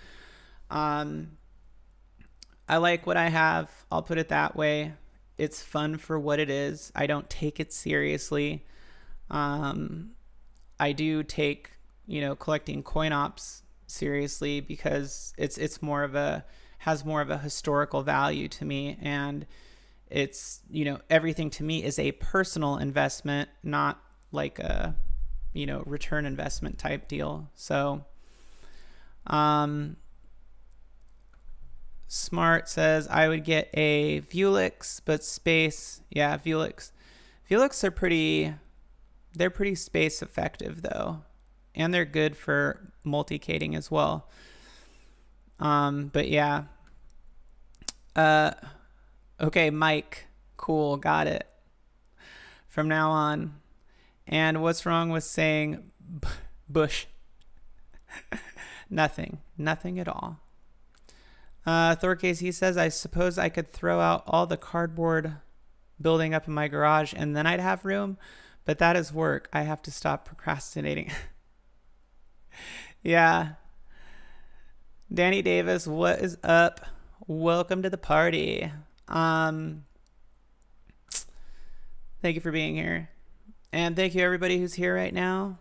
I like what I have. I'll put it that way. It's fun for what it is. I don't take it seriously. I do take, you know, collecting coin ops seriously because it's more of a, has more of a historical value to me, and it's, you know, everything to me is a personal investment, not like a, you know, return investment type deal. So Smart says I would get a Vuelix, but space, yeah, Vuelix are pretty, they're pretty space effective though, and they're good for multicading as well. But yeah. Okay, Mike. Cool, got it. From now on. And what's wrong with saying Bush? Nothing at all. Thorcase, he says, I suppose I could throw out all the cardboard building up in my garage and then I'd have room, but that is work. I have to stop procrastinating. Yeah. Danny Davis, what is up? Welcome to the party. Thank you for being here. And thank you everybody who's here right now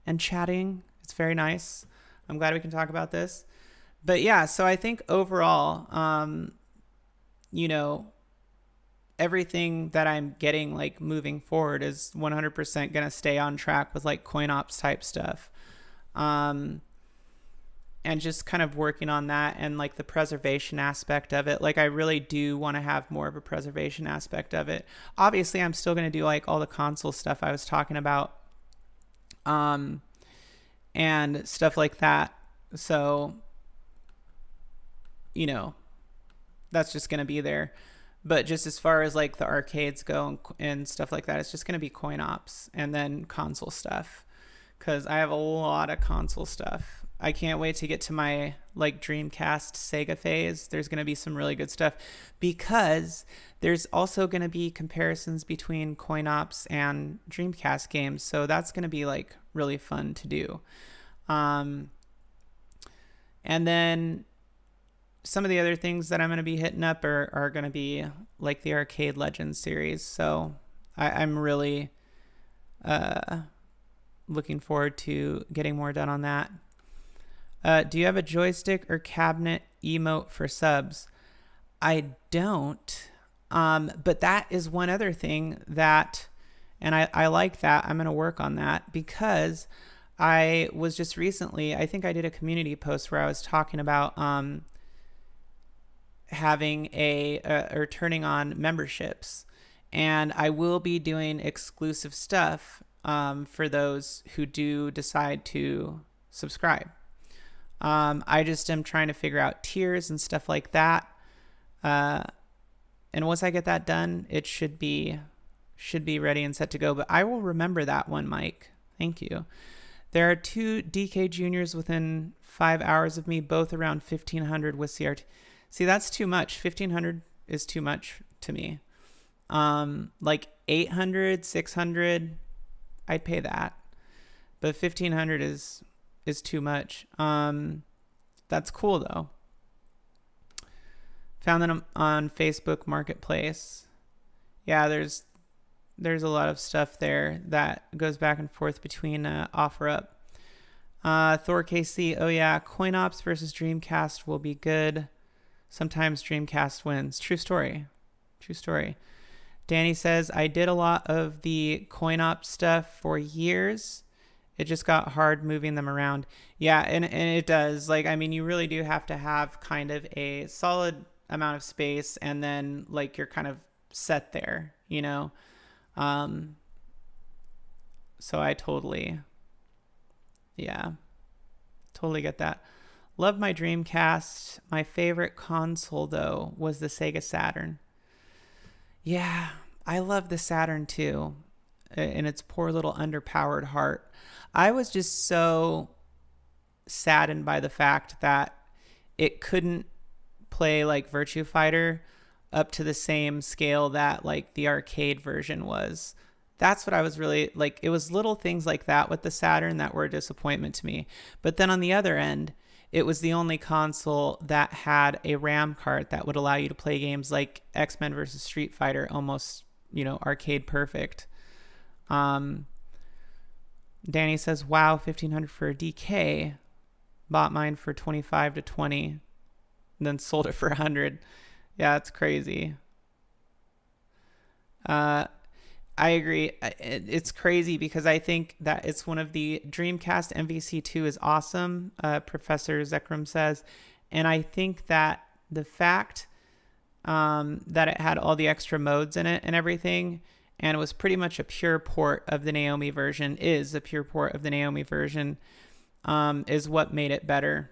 and chatting. It's very nice. I'm glad we can talk about this. But yeah, so I think overall, you know, everything that I'm getting like moving forward is 100% going to stay on track with like coin ops type stuff. And just kind of working on that and like the preservation aspect of it. Like, I really do want to have more of a preservation aspect of it. Obviously, I'm still going to do like all the console stuff I was talking about, and stuff like that. So, you know, that's just going to be there. But just as far as like the arcades go and stuff like that, it's just going to be coin ops and then console stuff. Because I have a lot of console stuff. I can't wait to get to my like Dreamcast Sega phase. There's going to be some really good stuff because there's also going to be comparisons between coin ops and Dreamcast games. So that's going to be like really fun to do. And then some of the other things that I'm going to be hitting up are going to be like the Arcade Legends series. So I'm really looking forward to getting more done on that. Do you have a joystick or cabinet emote for subs? I don't. But that is one other thing that, and I like that. I'm going to work on that because I was just recently, I think I did a community post where I was talking about having or turning on memberships. And I will be doing exclusive stuff for those who do decide to subscribe. I just am trying to figure out tiers and stuff like that. And once I get that done, it should be ready and set to go. But I will remember that one, Mike. Thank you. There are 2 DK juniors within 5 hours of me, both around 1,500 with CRT. See, that's too much. 1,500 is too much to me. Like 800, 600, I'd pay that. But 1,500 is too much. That's cool though. Found them on Facebook Marketplace. Yeah, there's a lot of stuff there that goes back and forth between OfferUp. Thor KC, oh yeah, coin ops versus Dreamcast will be good. Sometimes Dreamcast wins. True story. Danny says, I did a lot of the coin op stuff for years. It just got hard moving them around. Yeah, and it does. Like, I mean, you really do have to have kind of a solid amount of space, and then like you're kind of set there, you know? So I totally get that. Love my Dreamcast. My favorite console though was the Sega Saturn. Yeah, I love the Saturn too, and its poor little underpowered heart. I was just so saddened by the fact that it couldn't play like Virtua Fighter up to the same scale that like the arcade version was. That's what I was really like. It was little things like that with the Saturn that were a disappointment to me. But then on the other end, it was the only console that had a RAM card that would allow you to play games like X-Men versus Street Fighter almost, you know, arcade perfect. Danny says, wow, 1,500 for a DK. Bought mine for 25 to 20, and then sold it for 100. Yeah, it's crazy. I agree. It's crazy because I think that it's one of the Dreamcast MVC2 is awesome, Professor Zekrom says. And I think that the fact that it had all the extra modes in it and everything, and it was pretty much a pure port of the Naomi version, is what made it better.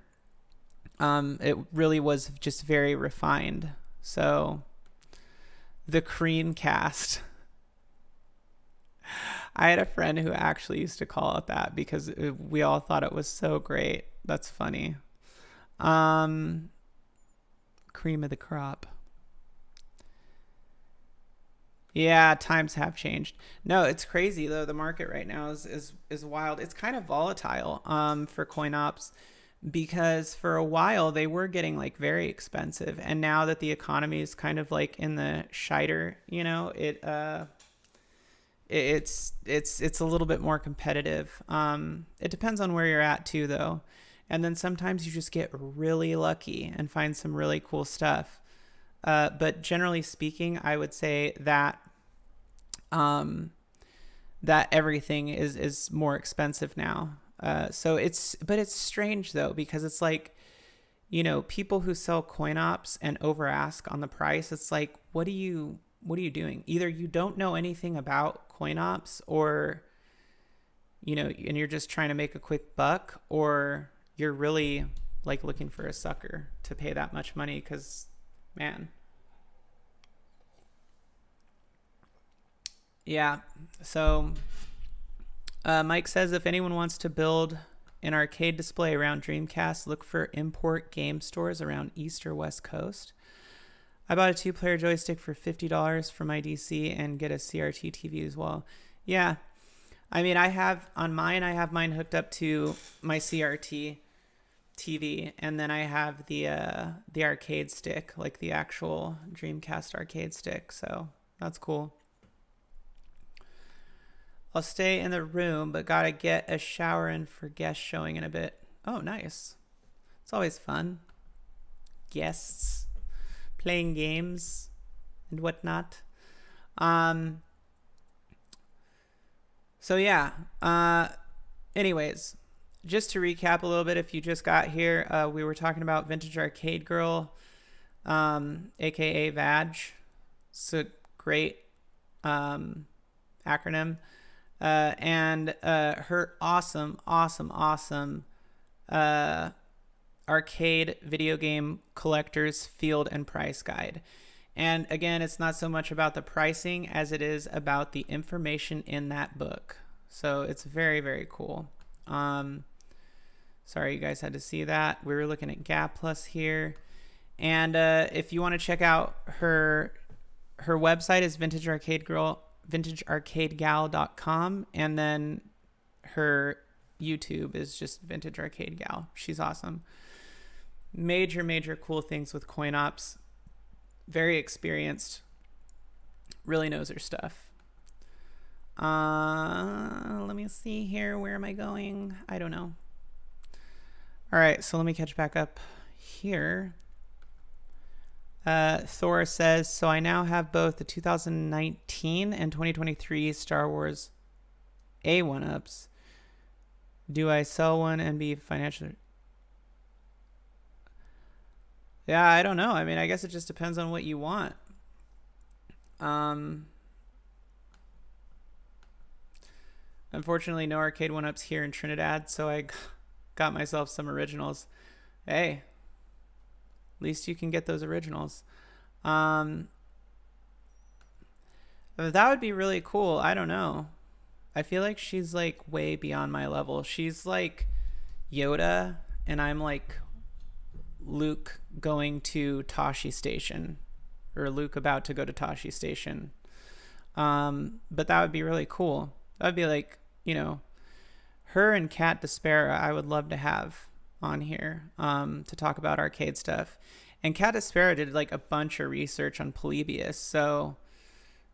It really was just very refined. So the Creamcast. I had a friend who actually used to call it that because we all thought it was so great. That's funny. Cream of the crop. Yeah, times have changed. No, it's crazy though. The market right now is wild. It's kind of volatile for coin ops because for a while they were getting like very expensive, and now that the economy is kind of like in the shiter, you know, it's a little bit more competitive. It depends on where you're at too though. And then sometimes you just get really lucky and find some really cool stuff. But generally speaking, I would say that that everything is more expensive now. But it's strange though, because it's like, you know, people who sell coin ops and over ask on the price. It's like, what are you doing? Either you don't know anything about coin ops, or, you know, and you're just trying to make a quick buck, or you're really like looking for a sucker to pay that much money. Cause man. Yeah. So, Mike says, if anyone wants to build an arcade display around Dreamcast, look for import game stores around East or West Coast. I bought a 2-player joystick for $50 for my DC and get a CRT TV as well. Yeah. I mean, I have mine hooked up to my CRT TV, and then I have the arcade stick, like the actual Dreamcast arcade stick. So that's cool. I'll stay in the room, but gotta get a shower in for guest showing in a bit. Oh, nice. It's always fun. Guests playing games and whatnot. So yeah, anyways, just to recap a little bit, if you just got here, we were talking about Vintage Arcade Girl, aka VAG. It's a great acronym. And her awesome arcade video game collectors field and price guide. And again, it's not so much about the pricing as it is about the information in that book. So it's very, very cool. Sorry you guys had to see that. We were looking at Gap Plus here. And if you want to check out her website is vintagearcadegal.com, and then her YouTube is just Vintage Arcade Gal. She's awesome. Major cool things with coin ops. Very experienced. Really knows her stuff. Let me see here. Where am I going? I don't know. All right, so let me catch back up here. Thor says, so I now have both the 2019 and 2023 Star Wars A1-ups. Do I sell one and be financially... Yeah, I don't know. I mean, I guess it just depends on what you want. Unfortunately, no arcade 1-ups here in Trinidad, so I got myself some originals. Hey, at least you can get those originals. That would be really cool. I don't know. I feel like she's like way beyond my level. She's like Yoda, and I'm like Luke going to Tashi Station, or Luke about to go to Tashi Station. But that would be really cool. That would be like, you know, her and Kat Despera I would love to have on here to talk about arcade stuff. And Kat Despera did like a bunch of research on Polybius, so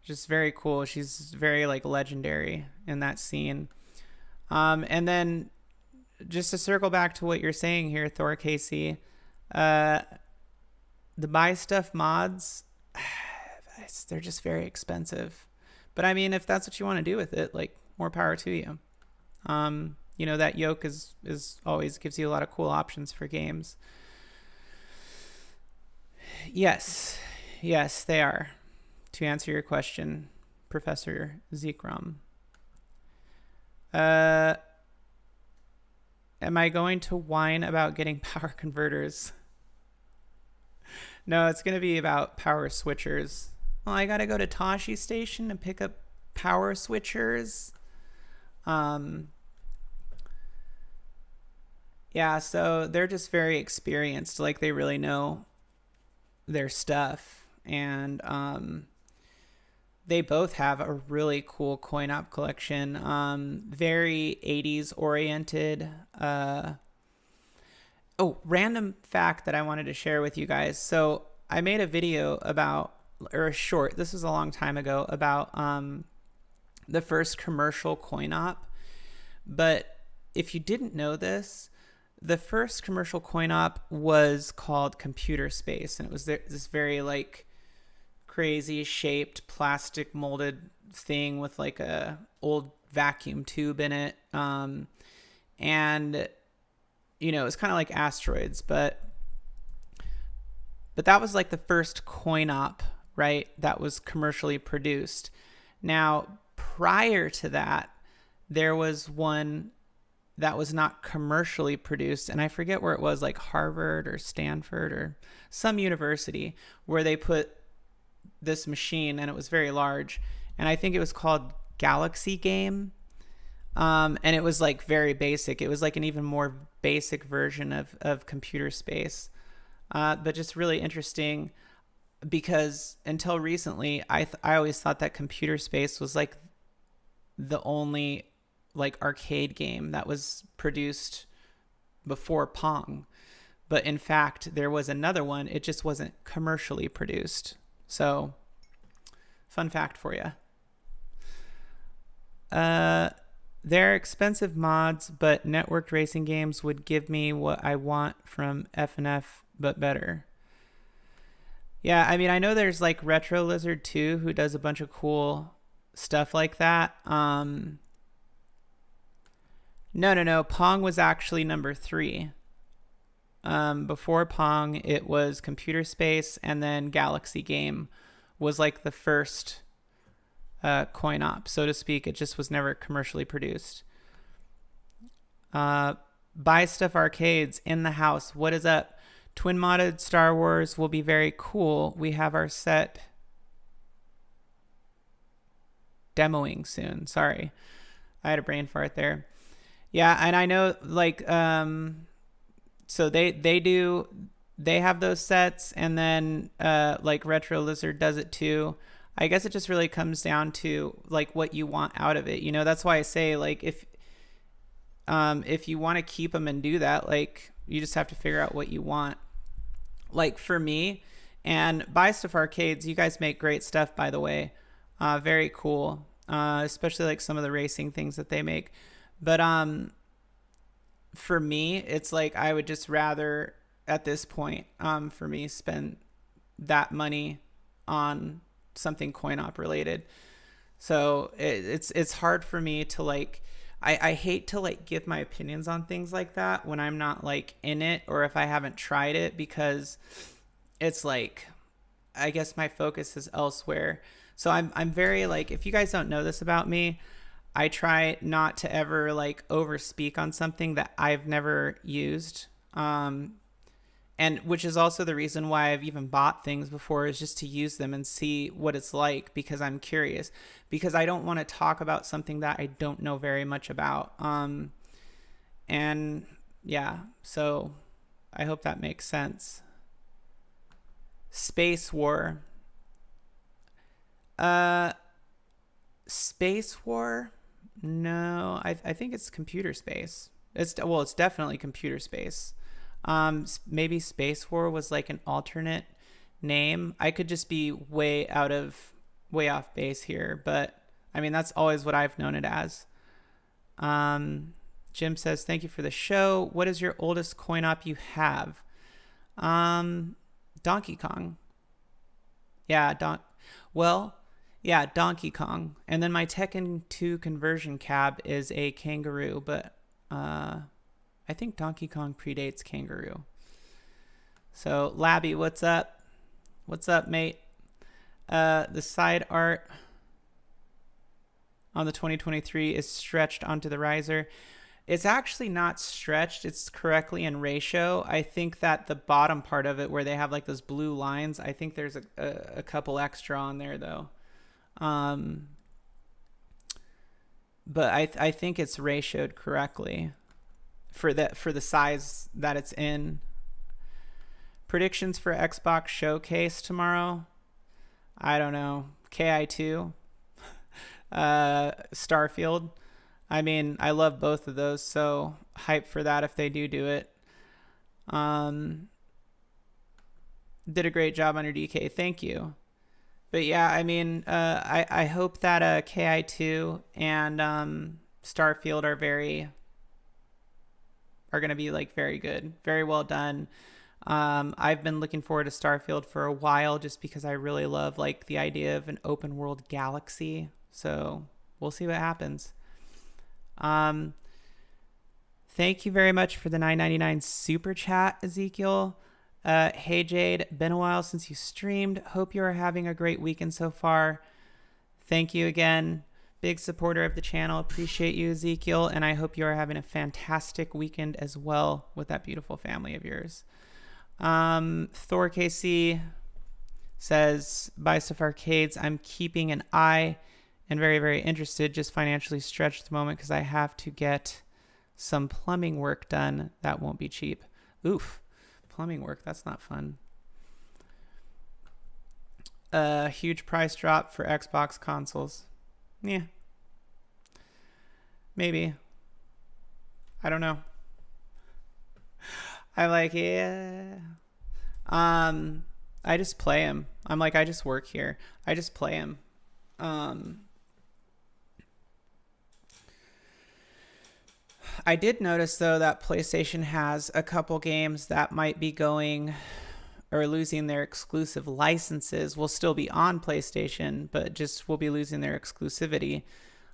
just very cool. She's very like legendary in that scene. And then just to circle back to what you're saying here, Thor Casey, the buy stuff mods, they're just very expensive. But I mean, if that's what you want to do with it, like, more power to you. You know, that yoke is always gives you a lot of cool options for games. Yes, they are. To answer your question, Professor Zekrom. Am I going to whine about getting power converters? No, it's going to be about power switchers. Well, I got to go to Tashi Station and pick up power switchers. Yeah, so they're just very experienced. Like, they really know their stuff. And they both have a really cool coin op collection. Very 80s oriented. Oh, random fact that I wanted to share with you guys. So I made a video about, or a short, this was a long time ago, about the first commercial coin op. But if you didn't know this, the first commercial coin op was called Computer Space, and it was this very like crazy shaped plastic molded thing with like a old vacuum tube in it. And you know, it's kind of like Asteroids, but that was like the first coin op, right? That was commercially produced. Now, prior to that, there was one that was not commercially produced, and I forget where it was, like Harvard or Stanford or some university, where they put this machine, and it was very large, and I think it was called Galaxy Game. And it was like very basic. It was like an even more basic version of Computer Space. But just really interesting, because until recently, I always thought that Computer Space was like the only like arcade game that was produced before Pong. But in fact, there was another one. It just wasn't commercially produced. So, fun fact for you. They're expensive mods, but networked racing games would give me what I want from FNF, but better. Yeah, I mean, I know there's like Retro Lizard 2 who does a bunch of cool stuff like that. No. Pong was actually number 3. Before Pong, it was Computer Space, and then Galaxy Game was like the first coin op, so to speak. It just was never commercially produced. Buy Stuff Arcades in the house. What is up? Twin modded Star Wars will be very cool. We have our set demoing soon. Sorry, I had a brain fart there. Yeah, and I know, like, so they have those sets, and then like Retro Lizard does it too. I guess it just really comes down to like what you want out of it. You know, that's why I say, like, if you want to keep them and do that, like, you just have to figure out what you want. Like for me, and Buy Stuff Arcades, you guys make great stuff, by the way. Very cool, especially like some of the racing things that they make. But for me, it's like I would just rather at this point, for me, spend that money on something coin op related. So it's hard for me to like, I hate to like give my opinions on things like that when I'm not like in it, or if I haven't tried it, because it's like, I guess my focus is elsewhere. So I'm very like, if you guys don't know this about me, I try not to ever like overspeak on something that I've never used. And which is also the reason why I've even bought things before, is just to use them and see what it's like, because I'm curious, because I don't want to talk about something that I don't know very much about. And yeah, so I hope that makes sense. Space War. Space War? No, I think it's computer space. It's definitely computer space. Maybe Space War was like an alternate name. I could just be way off base here, but I mean, that's always what I've known it as. Jim says, thank you for the show. What is your oldest coin op you have? Donkey Kong. Yeah, Donkey Kong. And then my Tekken 2 conversion cab is a Kangaroo, but I think Donkey Kong predates Kangaroo. So, Labby, what's up? What's up, mate? The side art on the 2023 is stretched onto the riser. It's actually not stretched. It's correctly in ratio. I think that the bottom part of it, where they have like those blue lines, I think there's a couple extra on there, though. But I think it's ratioed correctly for the size that it's in. Predictions for Xbox Showcase tomorrow? I don't know. KI2, Starfield. I mean, I love both of those, so hype for that if they do it. Did a great job on your DK. Thank you. But yeah, I mean, I hope that KI2 and Starfield are going to be like very good, very well done. I've been looking forward to Starfield for a while, just because I really love like the idea of an open world galaxy. So we'll see what happens. Thank you very much for the $9.99 super chat, Ezekiel. Hey Jade, been a while since you streamed. Hope you are having a great weekend so far. Thank you again. Big supporter of the channel. Appreciate you, Ezekiel. And I hope you are having a fantastic weekend as well with that beautiful family of yours. Thor KC says, Buy Stuff Arcades. I'm keeping an eye and very, very interested. Just financially stretched at the moment because I have to get some plumbing work done. That won't be cheap. Oof. Plumbing work. That's not fun. Huge price drop for Xbox consoles. Yeah. Maybe. I don't know. I'm like, yeah. I just play him. I'm like, I just work here. I just play him. I did notice, though, that PlayStation has a couple games that might be going or losing their exclusive licenses. Will still be on PlayStation, but just will be losing their exclusivity.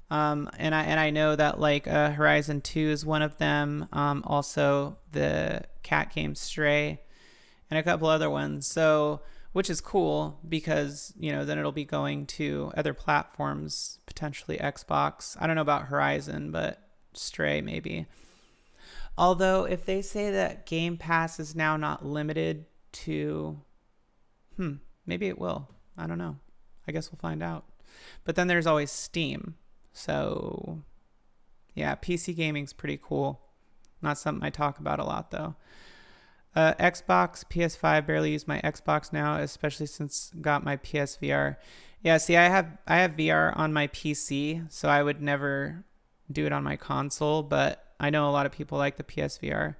And I know that like Horizon 2 is one of them. Also the cat game Stray, and a couple other ones. So, which is cool because, you know, then it'll be going to other platforms, potentially Xbox. I don't know about Horizon, but Stray maybe. Although if they say that Game Pass is now not limited to, maybe it will. I don't know. I guess we'll find out. But then there's always Steam. So yeah, PC gaming's pretty cool. Not something I talk about a lot though. Xbox, PS5, barely use my Xbox now, especially since got my PSVR. Yeah, see, I have VR on my PC, so I would never do it on my console, but I know a lot of people like the PSVR.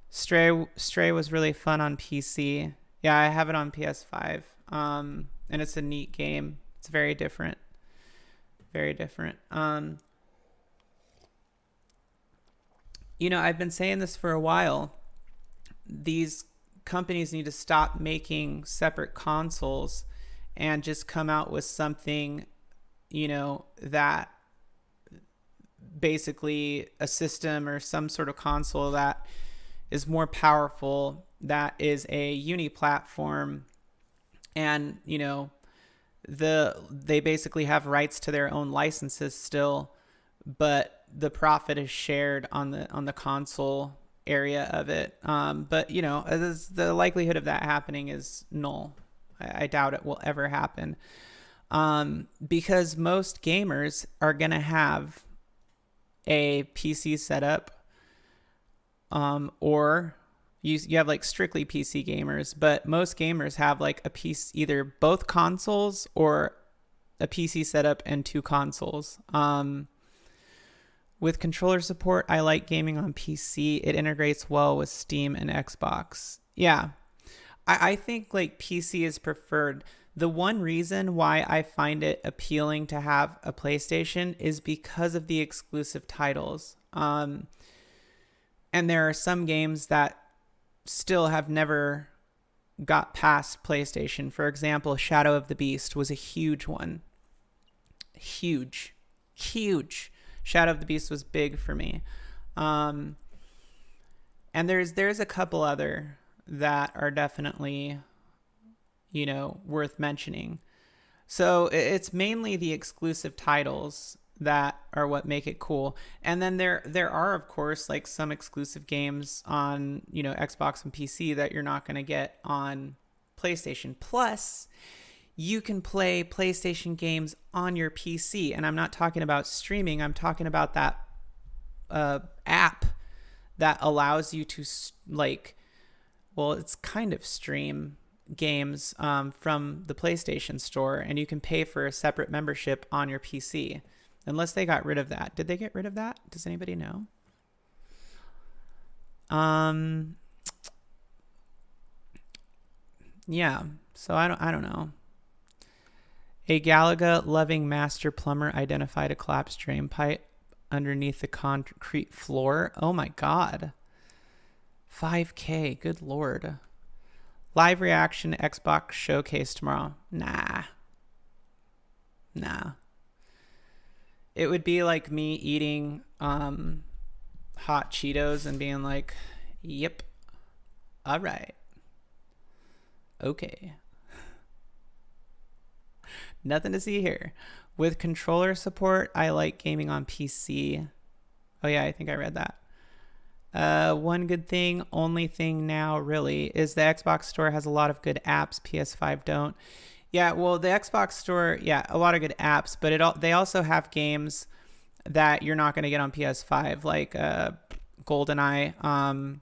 Stray was really fun on PC. Yeah, I have it on PS5. And it's a neat game. It's very different. Very different. You know, I've been saying this for a while. These companies need to stop making separate consoles and just come out with something, you know, that basically a system or some sort of console that is more powerful, that is a uni-platform, and, you know, they basically have rights to their own licenses still, but the profit is shared on the console area of it. But you know, the likelihood of that happening is null. I doubt it will ever happen, because most gamers are gonna have a PC setup, or you have like strictly PC gamers, but most gamers have like a piece, either both consoles or a PC setup and two consoles. With controller support, I like gaming on PC. It integrates well with Steam and Xbox. Yeah, I think like PC is preferred. The one reason why I find it appealing to have a PlayStation is because of the exclusive titles. And there are some games that still have never got past PlayStation. For example, Shadow of the Beast was a huge one. Huge. Shadow of the Beast was big for me. And there's a couple other that are definitely, you know, worth mentioning. So it's mainly the exclusive titles that are what make it cool. And then there are, of course, like some exclusive games on, you know, Xbox and PC that you're not going to get on PlayStation. Plus, you can play PlayStation games on your PC. And I'm not talking about streaming. I'm talking about that app that allows you to, like, well, it's kind of stream games from the PlayStation Store. And you can pay for a separate membership on your PC. Unless they got rid of that. Did they get rid of that? Does anybody know? Yeah. So I don't know. A Galaga loving master plumber identified a collapsed drain pipe underneath the concrete floor. Oh my God. 5K. Good Lord. Live reaction Xbox showcase tomorrow. Nah. It would be like me eating hot Cheetos and being like, yep, all right, okay. Nothing to see here. With controller support, I like gaming on PC. Oh yeah, I think I read that. One good thing, only thing now really, is the Xbox Store has a lot of good apps. PS5 don't. Yeah, well, the Xbox Store, yeah, a lot of good apps, but they also have games that you're not going to get on PS5, like GoldenEye,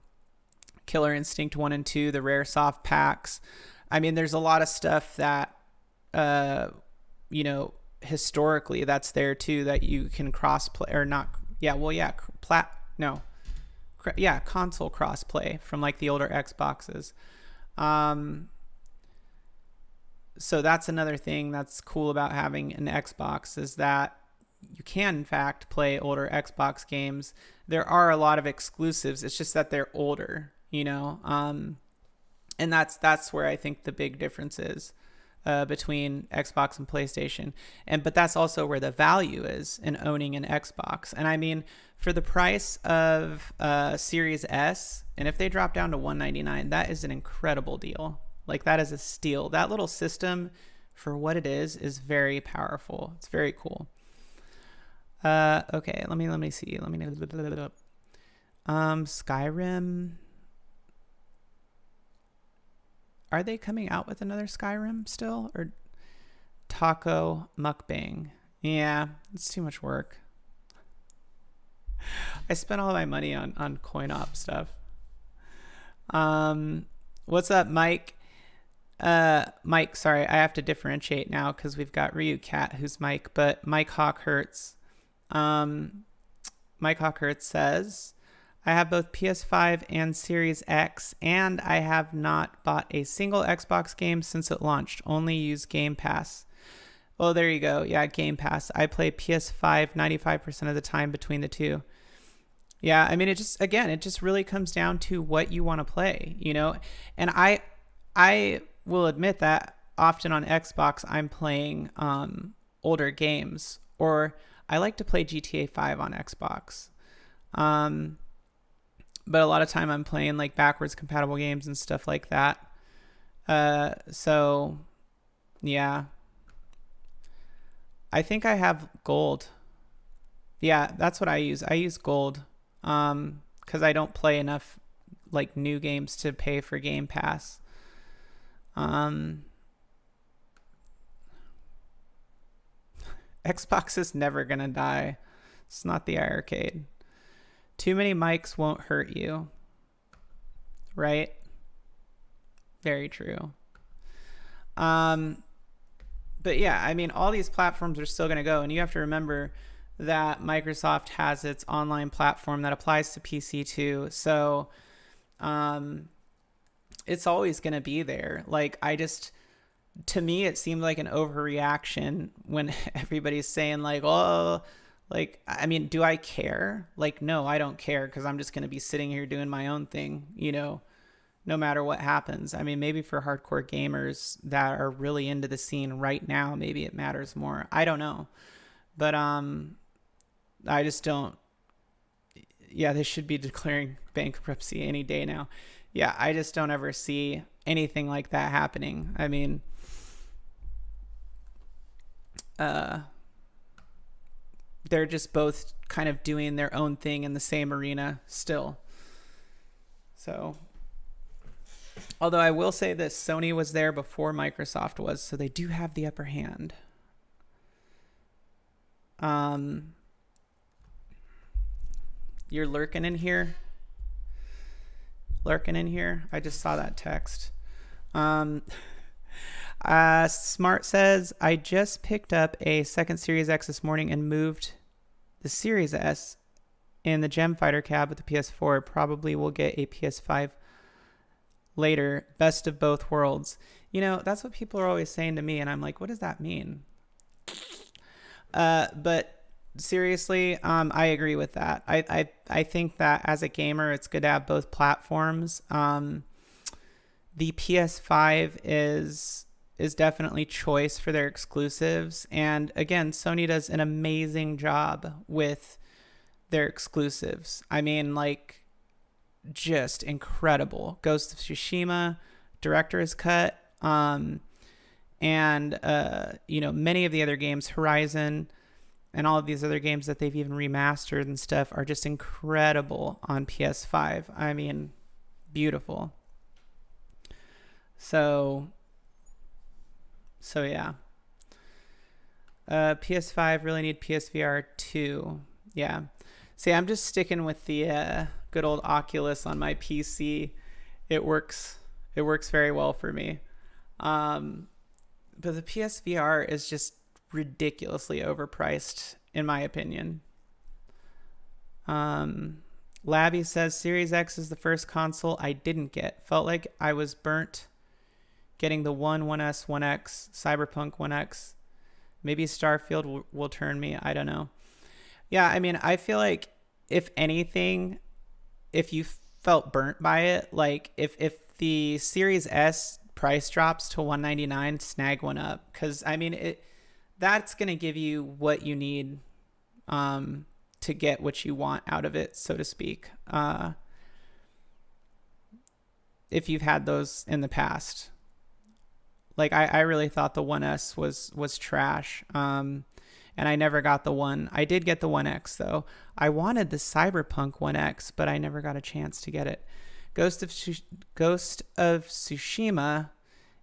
Killer Instinct 1 and 2, the Rare Soft packs. I mean, there's a lot of stuff that, you know, historically that's there too that you can cross-play, or not, yeah, well, yeah, console cross-play from like the older Xboxes. So that's another thing that's cool about having an Xbox, is that you can, in fact, play older Xbox games. There are a lot of exclusives. It's just that they're older, you know? And that's where I think the big difference is. between Xbox and PlayStation. But that's also where the value is in owning an Xbox. And I mean, for the price of Series S, and if they drop down to $199, that is an incredible deal. Like, that is a steal. That little system, for what it is very powerful. It's very cool. Okay, let me see. Skyrim. Are they coming out with another Skyrim still? Or Taco Mukbang? Yeah, it's too much work. I spent all my money on coin op stuff. What's up, Mike? Mike, sorry, I have to differentiate now because we've got Ryu Cat, who's Mike, but Mike Hawkhurts. Mike Hawkhurts says, I have both PS5 and Series X, and I have not bought a single Xbox game since it launched. Only use Game Pass. Oh, there you go. Yeah, Game Pass. I play PS5 95% of the time between the two. Yeah, I mean, it just really comes down to what you want to play, you know? And I will admit that often on Xbox, I'm playing older games, or I like to play GTA 5 on Xbox. But a lot of time I'm playing like backwards compatible games and stuff like that. So yeah, I think I have gold. Yeah, that's what I use. I use gold. 'Cause I don't play enough like new games to pay for Game Pass. Xbox is never gonna die. It's not the arcade. Too many mics won't hurt you. Right? Very true. But yeah, I mean, all these platforms are still going to go. And you have to remember that Microsoft has its online platform that applies to PC too. So it's always going to be there. Like, to me, it seemed like an overreaction when everybody's saying like, oh, like, I mean, do I care? Like, no, I don't care, because I'm just going to be sitting here doing my own thing, you know, no matter what happens. I mean, maybe for hardcore gamers that are really into the scene right now, maybe it matters more. I don't know. But I just don't. Yeah, they should be declaring bankruptcy any day now. Yeah, I just don't ever see anything like that happening. I mean, they're just both kind of doing their own thing in the same arena still. So, although I will say this, Sony was there before Microsoft was, so they do have the upper hand. You're lurking in here? Lurking in here? I just saw that text. Smart says, I just picked up a second Series X this morning and moved the Series S in the Gem Fighter cab with the PS4. Probably will get a PS5 later. Best of both worlds. You know, that's what people are always saying to me, and I'm like, what does that mean? But seriously, I agree with that. I think that as a gamer, it's good to have both platforms. The PS5 is definitely choice for their exclusives. And again, Sony does an amazing job with their exclusives. I mean, like, just incredible. Ghost of Tsushima, Director's Cut, and you know, many of the other games, Horizon, and all of these other games that they've even remastered and stuff are just incredible on PS5. I mean, beautiful. So yeah. PS5 really need PSVR 2. Yeah. See, I'm just sticking with the good old Oculus on my PC. It works very well for me. But the PSVR is just ridiculously overpriced, in my opinion. Labby says, Series X is the first console I didn't get. Felt like I was burnt getting the 1S, 1X, Cyberpunk 1X. Maybe Starfield will turn me. I don't know. Yeah, I mean, I feel like, if anything, if you felt burnt by it, like if the Series S price drops to $199, snag one up. Because, I mean, that's going to give you what you need to get what you want out of it, so to speak. If you've had those in the past. Like, I really thought the 1S was trash. And I never got the one. I did get the 1X, though. I wanted the Cyberpunk 1X, but I never got a chance to get it. Ghost of Tsushima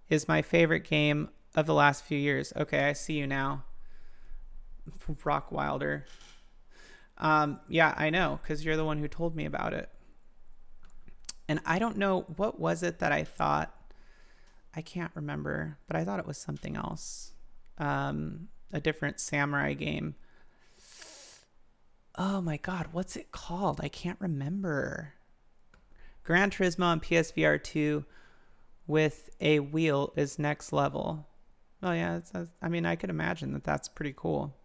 is my favorite game of the last few years. Okay, I see you now. Rock Wilder. Yeah, I know, because you're the one who told me about it. And I don't know, what was it that I thought? I can't remember, but I thought it was something else. A different samurai game. Oh my God, what's it called? I can't remember. Gran Turismo on PSVR 2 with a wheel is next level. Oh yeah, I mean, I could imagine that that's pretty cool.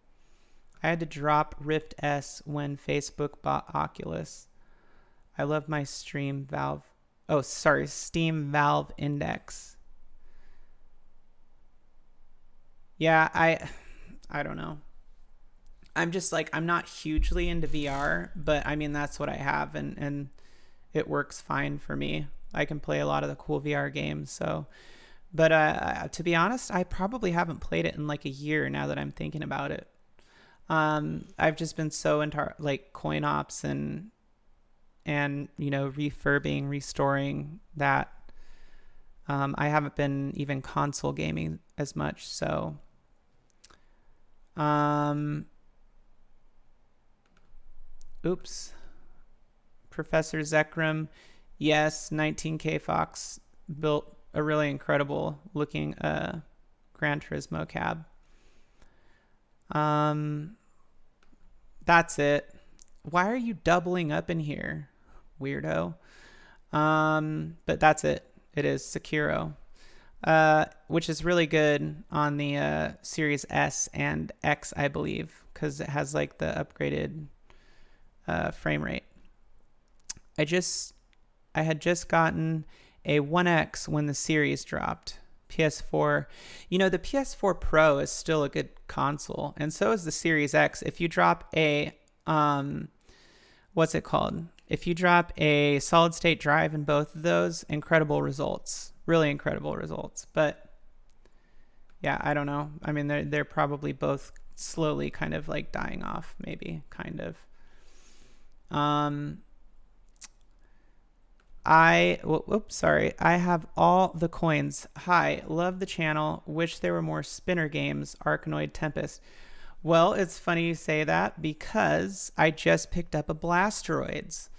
I had to drop Rift S when Facebook bought Oculus. I love my Steam Valve Index. Yeah, I don't know. I'm just like, I'm not hugely into VR, but I mean, that's what I have, and it works fine for me. I can play a lot of the cool VR games. So, but to be honest, I probably haven't played it in like a year now that I'm thinking about it. I've just been so into like coin ops and refurbing, restoring that. I haven't been even console gaming as much. So, oops. Professor Zekrom, yes, 19K Fox built a really incredible looking Gran Turismo cab. That's it. Why are you doubling up in here, weirdo? But that's it. It is Sekiro, which is really good on the Series S and X, I believe, because it has like the upgraded frame rate. I had just gotten a 1X when the series dropped. PS4. The PS4 Pro is still a good console, and so is the Series X. If you drop a what's it called? If you drop a solid state drive in both of those, incredible results. Really incredible results. But yeah, I don't know. I mean, they're probably both slowly kind of like dying off, maybe, kind of. Sorry. I have all the coins. Hi, love the channel. Wish there were more spinner games. Arkanoid Tempest. Well, it's funny you say that because I just picked up a Blastroids.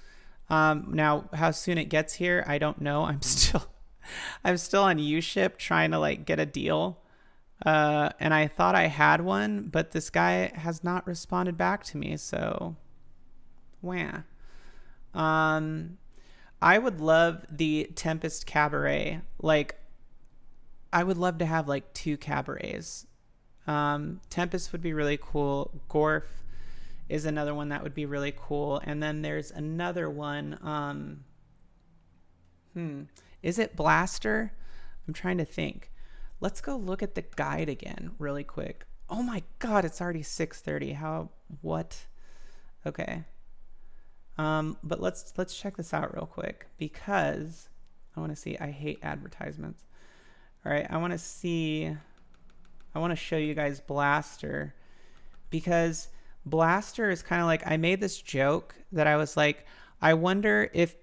Now, how soon it gets here, I don't know. I'm still on Uship trying to like get a deal. And I thought I had one, but this guy has not responded back to me. So, wah. I would love the Tempest Cabaret. Like, I would love to have like 2 cabarets. Tempest would be really cool. Gorf is another one that would be really cool. And then there's another one. Is it Blaster? I'm trying to think. Let's go look at the guide again really quick. Oh my God, it's already 6:30. What? Okay. But let's check this out real quick because I want to see. I hate advertisements. All right, I want to show you guys Blaster because Blaster is kind of like, I made this joke that I was like, I wonder if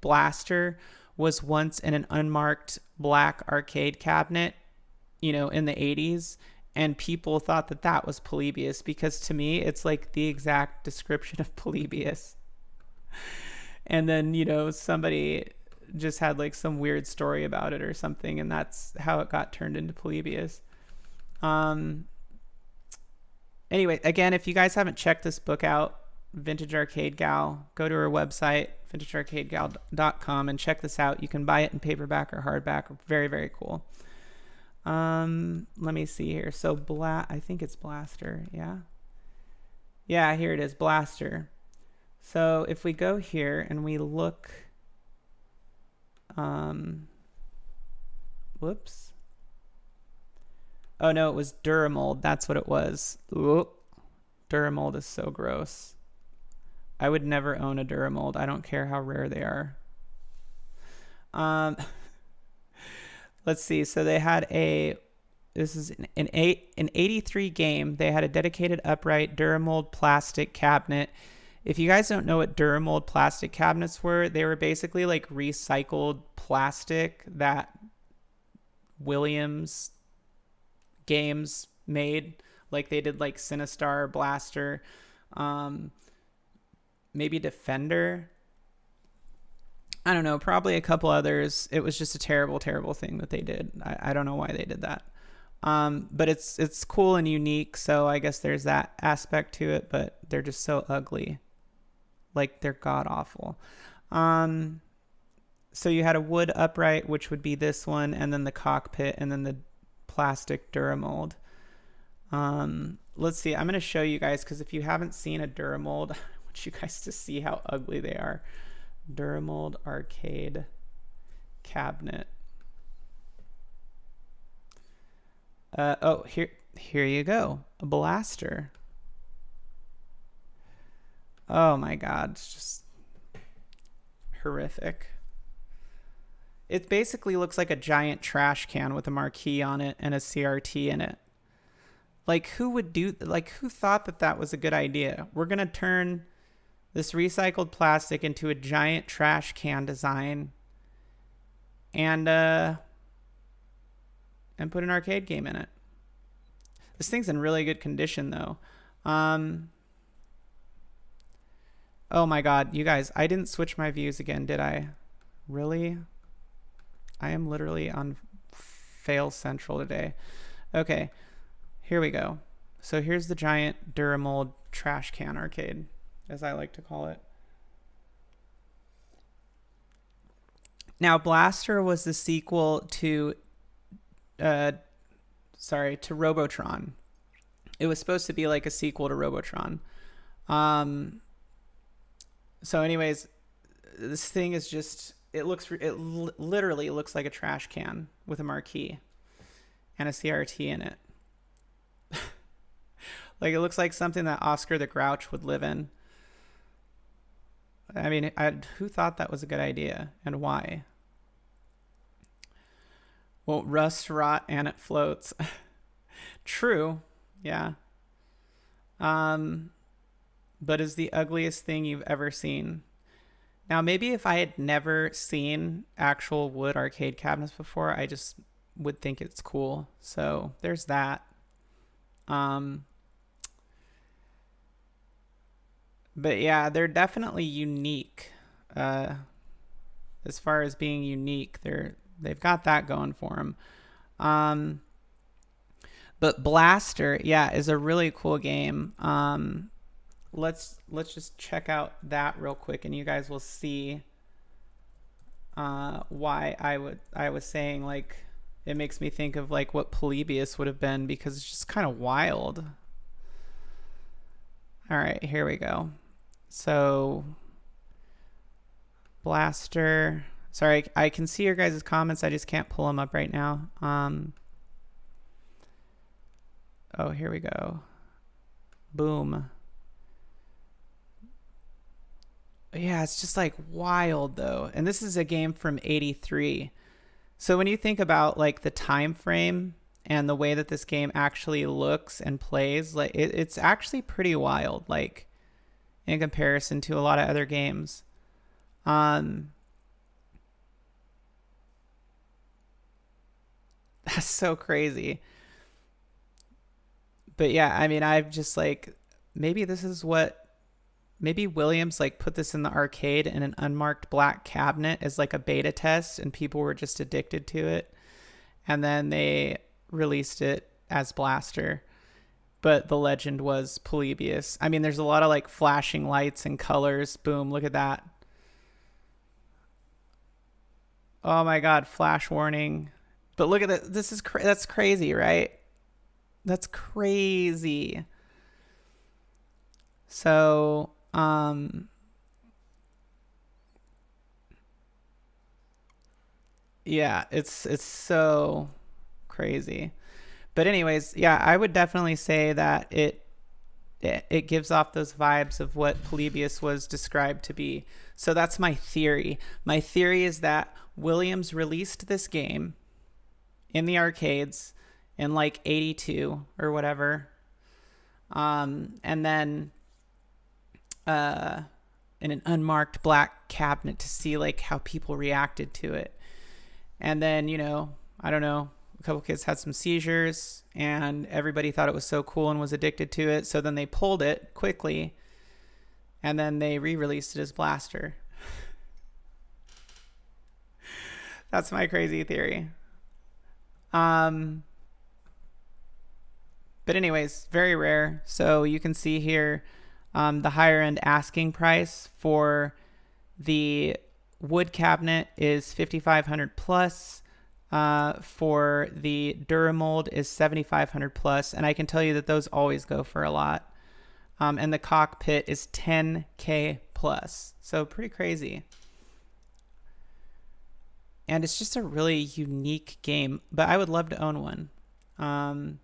Blaster was once in an unmarked black arcade cabinet, in the 80s. And people thought that was Polybius because to me, it's like the exact description of Polybius. And then, somebody just had like some weird story about it or something. And that's how it got turned into Polybius. Anyway, again, if you guys haven't checked this book out, Vintage Arcade Gal, go to her website, vintagearcadegal.com, and check this out. You can buy it in paperback or hardback. Very, very cool. Let me see here. So I think it's Blaster. Yeah, here it is, Blaster. So if we go here and we look, Whoops. Oh no, it was Duramold. That's what it was. Ooh. Duramold is so gross. I would never own a Duramold. I don't care how rare they are. Let's see. So they had this is an 83 game. They had a dedicated upright Duramold plastic cabinet. If you guys don't know what Duramold plastic cabinets were, they were basically like recycled plastic that Williams Games made. Like they did like Sinistar, Blaster, maybe Defender. I don't know, probably a couple others. It was just a terrible, terrible thing that they did. I don't know why they did that. But it's cool and unique, so I guess there's that aspect to it, but they're just so ugly. Like, they're god-awful. So you had a wood upright, which would be this one, and then the cockpit, and then the plastic Duramold. Let's see. I'm going to show you guys, because if you haven't seen a Duramold, I want you guys to see how ugly they are. Duramold arcade cabinet. Oh, here you go. A blaster. Oh my god, it's just horrific. It basically looks like a giant trash can with a marquee on it and a CRT in it. Like, who thought that that was a good idea? We're going to turn this recycled plastic into a giant trash can design and put an arcade game in it. This thing's in really good condition though. Oh my god, you guys, I didn't switch my views again, did I? Really? I am literally on fail central today. Okay, here we go. So here's the giant Duramold trash can arcade, as I like to call it. Now, Blaster was the sequel to Robotron. It was supposed to be like a sequel to Robotron. So anyways, this thing is just, it literally looks like a trash can with a marquee and a CRT in it. Like, it looks like something that Oscar the Grouch would live in. I mean, who thought that was a good idea and why? Well, rust, rot, and it floats. True. Yeah. But is the ugliest thing you've ever seen. Now, maybe if I had never seen actual wood arcade cabinets before, I just would think it's cool. So there's that. But yeah, they're definitely unique. As far as being unique, they've got that going for them. But Blaster, yeah, is a really cool game. Let's just check out that real quick, and you guys will see why I was saying, like, it makes me think of like what Polybius would have been, because it's just kind of wild. All right, here we go. So Blaster, sorry, I can see your guys' comments. I just can't pull them up right now. Oh, here we go. Boom. Yeah, it's just like wild though. And this is a game from 83. So when you think about like the time frame and the way that this game actually looks and plays, like it's actually pretty wild, like in comparison to a lot of other games. That's so crazy. But yeah, I mean, I've just like, maybe Williams like put this in the arcade in an unmarked black cabinet as like a beta test, and people were just addicted to it. And then they released it as Blaster. But the legend was Polybius. I mean, there's a lot of like flashing lights and colors. Boom, look at that. Oh my God, flash warning. But look at that. That's crazy, right? That's crazy. So, Yeah, it's so crazy. But anyways, yeah, I would definitely say that it gives off those vibes of what Polybius was described to be. So that's my theory. My theory is that Williams released this game in the arcades in like 82 or whatever. And then in an unmarked black cabinet to see like how people reacted to it. And then, I don't know, a couple kids had some seizures and everybody thought it was so cool and was addicted to it. So then they pulled it quickly and then they re-released it as Blaster. That's my crazy theory. But anyways, very rare. So you can see here the higher end asking price for the wood cabinet is $5,500 plus. For the Duramold is $7,500 plus, and I can tell you that those always go for a lot. And the cockpit is $10K plus, so pretty crazy. And it's just a really unique game, but I would love to own one. I'm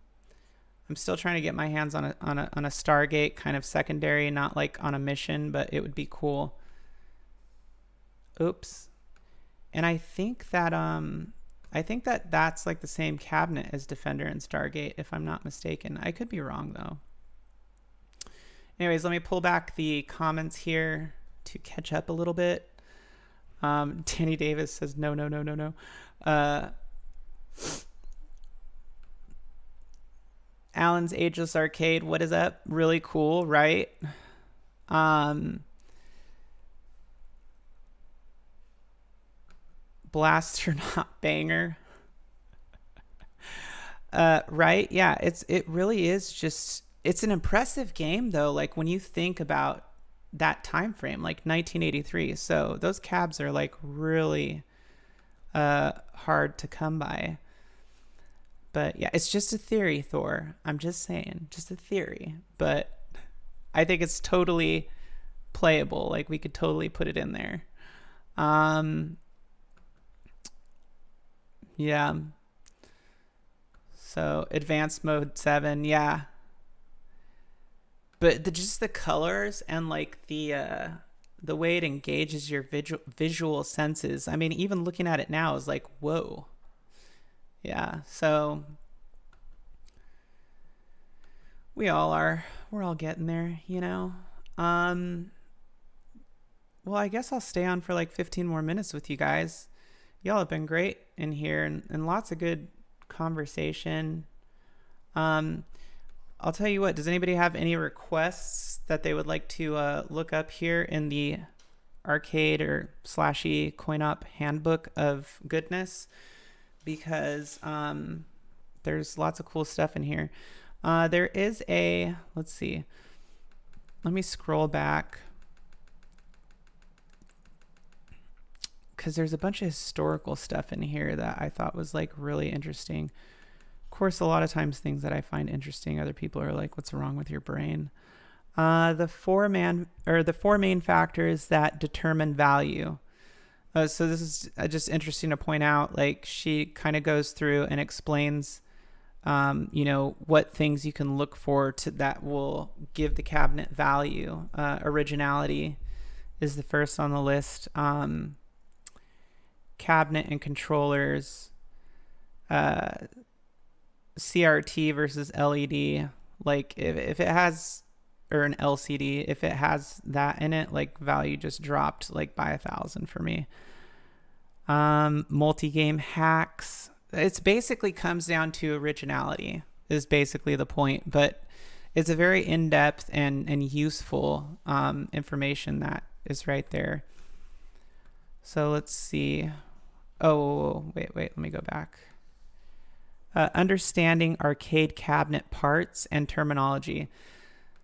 still trying to get my hands on a Stargate kind of secondary, not like on a mission, but it would be cool. Oops. And I think that that's like the same cabinet as Defender and Stargate, if I'm not mistaken. I could be wrong though. Anyways, let me pull back the comments here to catch up a little bit. Danny Davis says no. Alan's Ageless Arcade, what is up? Really cool, right? Blaster not banger. Right? Yeah, it really is just, it's an impressive game though. Like when you think about that time frame, like 1983. So those cabs are like really hard to come by. But yeah, it's just a theory, Thor. I'm just saying, just a theory. But I think it's totally playable. Like we could totally put it in there. Yeah. So advanced mode 7, yeah. But just the colors and like the way it engages your visual senses. I mean, even looking at it now is like, whoa. Yeah, so we're all getting there, well, I guess I'll stay on for like 15 more minutes with you guys. Y'all have been great in here and lots of good conversation. I'll tell you what, does anybody have any requests that they would like to look up here in the arcade or /e coin op handbook of goodness? Because there's lots of cool stuff in here. There is let's see. Let me scroll back. Because there's a bunch of historical stuff in here that I thought was like really interesting. Of course, a lot of times things that I find interesting, other people are like, what's wrong with your brain? The four main factors that determine value. So this is just interesting to point out. Like she kind of goes through and explains, what things you can look for that will give the cabinet value. Originality is the first on the list. Cabinet and controllers, CRT versus LED. Like if it has, or an LCD, if it has that in it, like value just dropped like by 1,000 for me. Multi-game hacks. It's basically comes down to originality is basically the point, but it's a very in-depth and useful information that is right there. So let's see. Oh, wait, let me go back. Understanding arcade cabinet parts and terminology.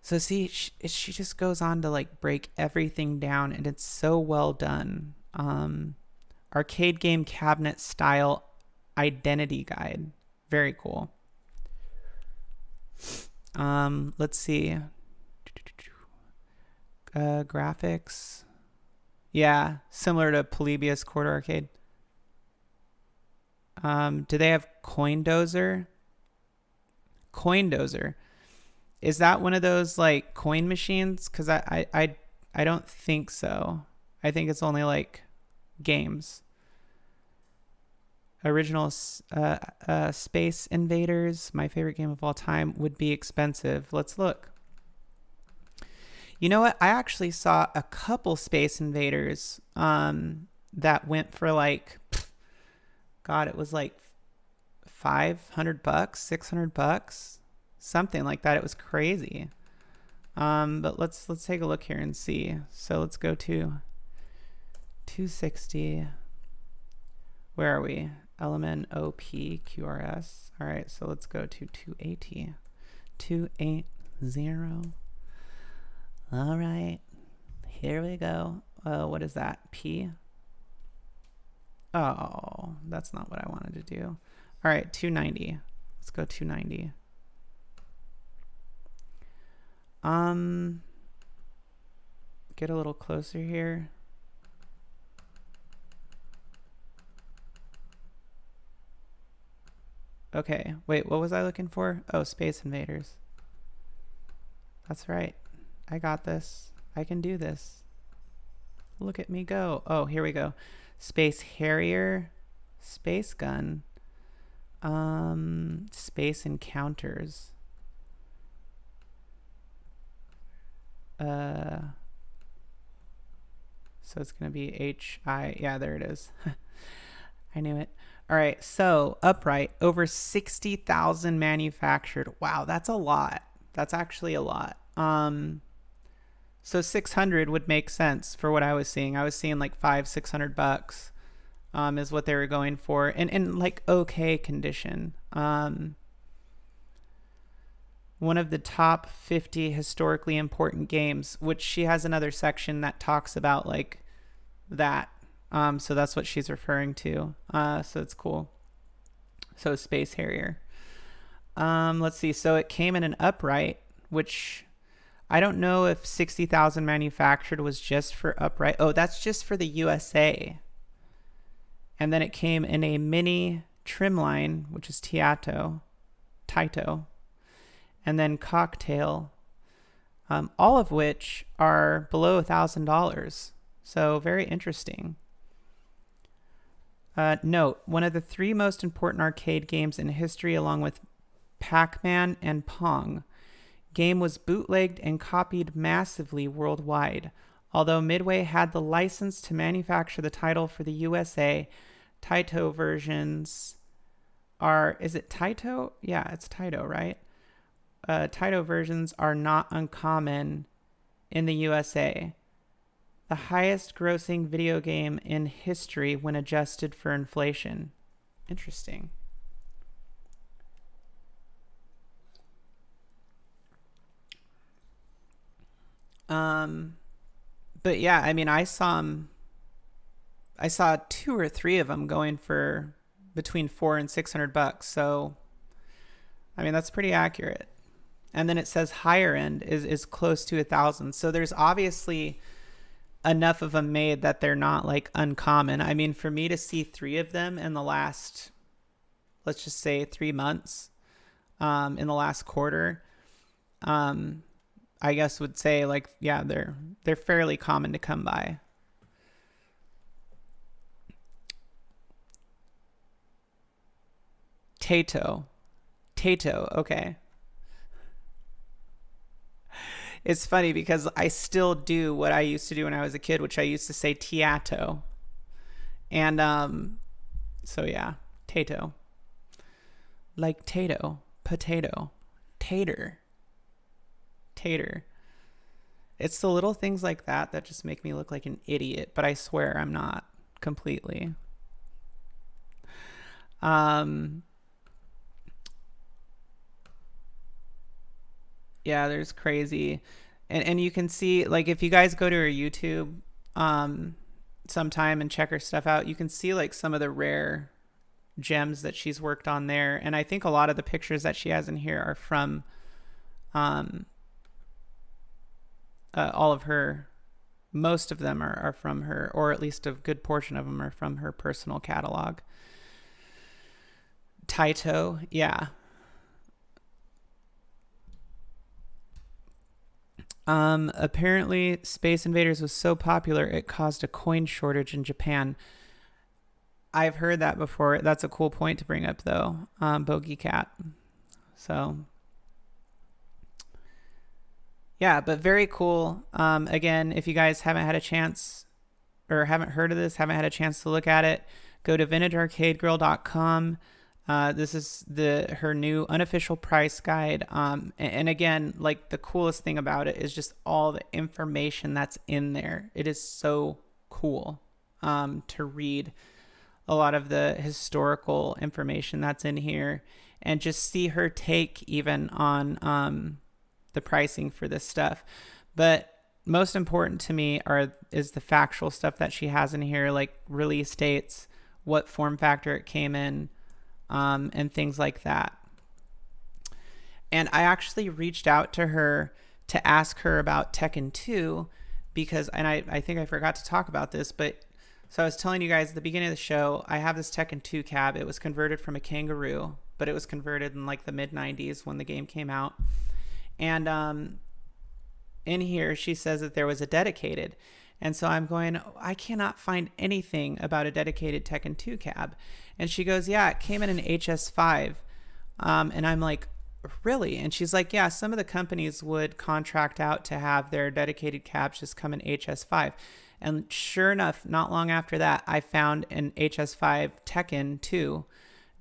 So see, she just goes on to like break everything down, and it's so well done. Arcade game cabinet style identity guide. Very cool. Let's see. Graphics. Yeah, similar to Polybius Quarter Arcade. Do they have Coin Dozer? Coin Dozer. Is that one of those like coin machines? Because I don't think so. I think it's only like games. Original Space Invaders, my favorite game of all time, would be expensive. Let's look. You know what? I actually saw a couple Space Invaders that went for like, God, it was like $500, $600, something like that. It was crazy. But let's take a look here and see. So let's go to 260. Where are we? LMNOP All right, so let's go to 280. 280. All right, here we go. What is that? P? Oh, that's not what I wanted to do. All right, 290. Let's go 290. Get a little closer here. Okay, wait, what was I looking for? Oh, Space Invaders. That's right. I got this. I can do this. Look at me go. Oh, here we go. Space Harrier, Space Gun, Space Encounters. So it's going to be HI. Yeah, there it is. I knew it. All right, so upright, over 60,000 manufactured. Wow, that's a lot. That's actually a lot. So 600 would make sense for what I was seeing. I was seeing like $500-600 is what they were going for, and in like okay condition. One of the top 50 historically important games, which she has another section that talks about like that. So that's what she's referring to. So it's cool. So Space Harrier. Let's see. So it came in an upright, which I don't know if 60,000 manufactured was just for upright. Oh, that's just for the USA. And then it came in a mini trim line, which is Taito, and then Cocktail, all of which are below $1,000. So very interesting. Note, one of the 3 most important arcade games in history, along with Pac-Man and Pong. Game was bootlegged and copied massively worldwide. Although Midway had the license to manufacture the title for the USA, Taito versions are... Is it Taito? Yeah, it's Taito, right? Taito versions are not uncommon in the USA. The highest grossing video game in history when adjusted for inflation. Interesting. But yeah, I mean, I saw 2 or 3 of them going for between $400 and $600. So, I mean, that's pretty accurate. And then it says higher end is close to 1,000. So there's obviously enough of them made that they're not like uncommon. I mean, for me to see 3 of them in the last, let's just say 3 months, in the last quarter, I guess would say like, yeah, they're fairly common to come by. Taito, okay. It's funny because I still do what I used to do when I was a kid, which I used to say Tiato. And so yeah, Taito. Like Tato, potato, tater. It's the little things like that that just make me look like an idiot, but I swear I'm not completely. Yeah, there's crazy. And you can see, like, if you guys go to her YouTube sometime and check her stuff out, you can see like some of the rare gems that she's worked on there. And I think a lot of the pictures that she has in here are from all of her, most of them are from her, or at least a good portion of them are from her personal catalog. Taito, yeah. Apparently Space Invaders was so popular it caused a coin shortage in Japan. I've heard that before. That's a cool point to bring up, though, Bogey Cat. So, yeah, but very cool. Again, if you guys haven't had a chance or haven't heard of this, haven't had a chance to look at it, go to vintagearcadegirl.com. This is her new unofficial price guide. And again, like the coolest thing about it is just all the information that's in there. It is so cool to read a lot of the historical information that's in here and just see her take even on the pricing for this stuff. But most important to me is the factual stuff that she has in here, like release dates, what form factor it came in, and things like that. And I actually reached out to her to ask her about Tekken 2 because, and I think I forgot to talk about this, but so I was telling you guys at the beginning of the show, I have this Tekken 2 cab. It was converted from a Kangaroo, but it was converted in like the mid 90s when the game came out. And in here, she says that there was a dedicated. And so I'm going, I cannot find anything about a dedicated Tekken 2 cab. And she goes, yeah, it came in an HS5. And I'm like, really? And she's like, yeah, some of the companies would contract out to have their dedicated cabs just come in HS5. And sure enough, not long after that, I found an HS5 Tekken 2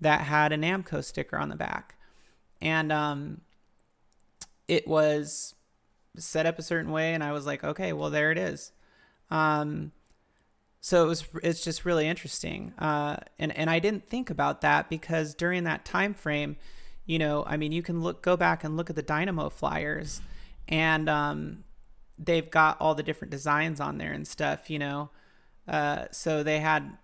that had a Namco sticker on the back. And it was set up a certain way, and I was like, okay, well, there it is. So it's just really interesting. And I didn't think about that because during that time frame, you know, I mean, you can go back and look at the Dynamo flyers, and they've got all the different designs on there and stuff, you know. So they had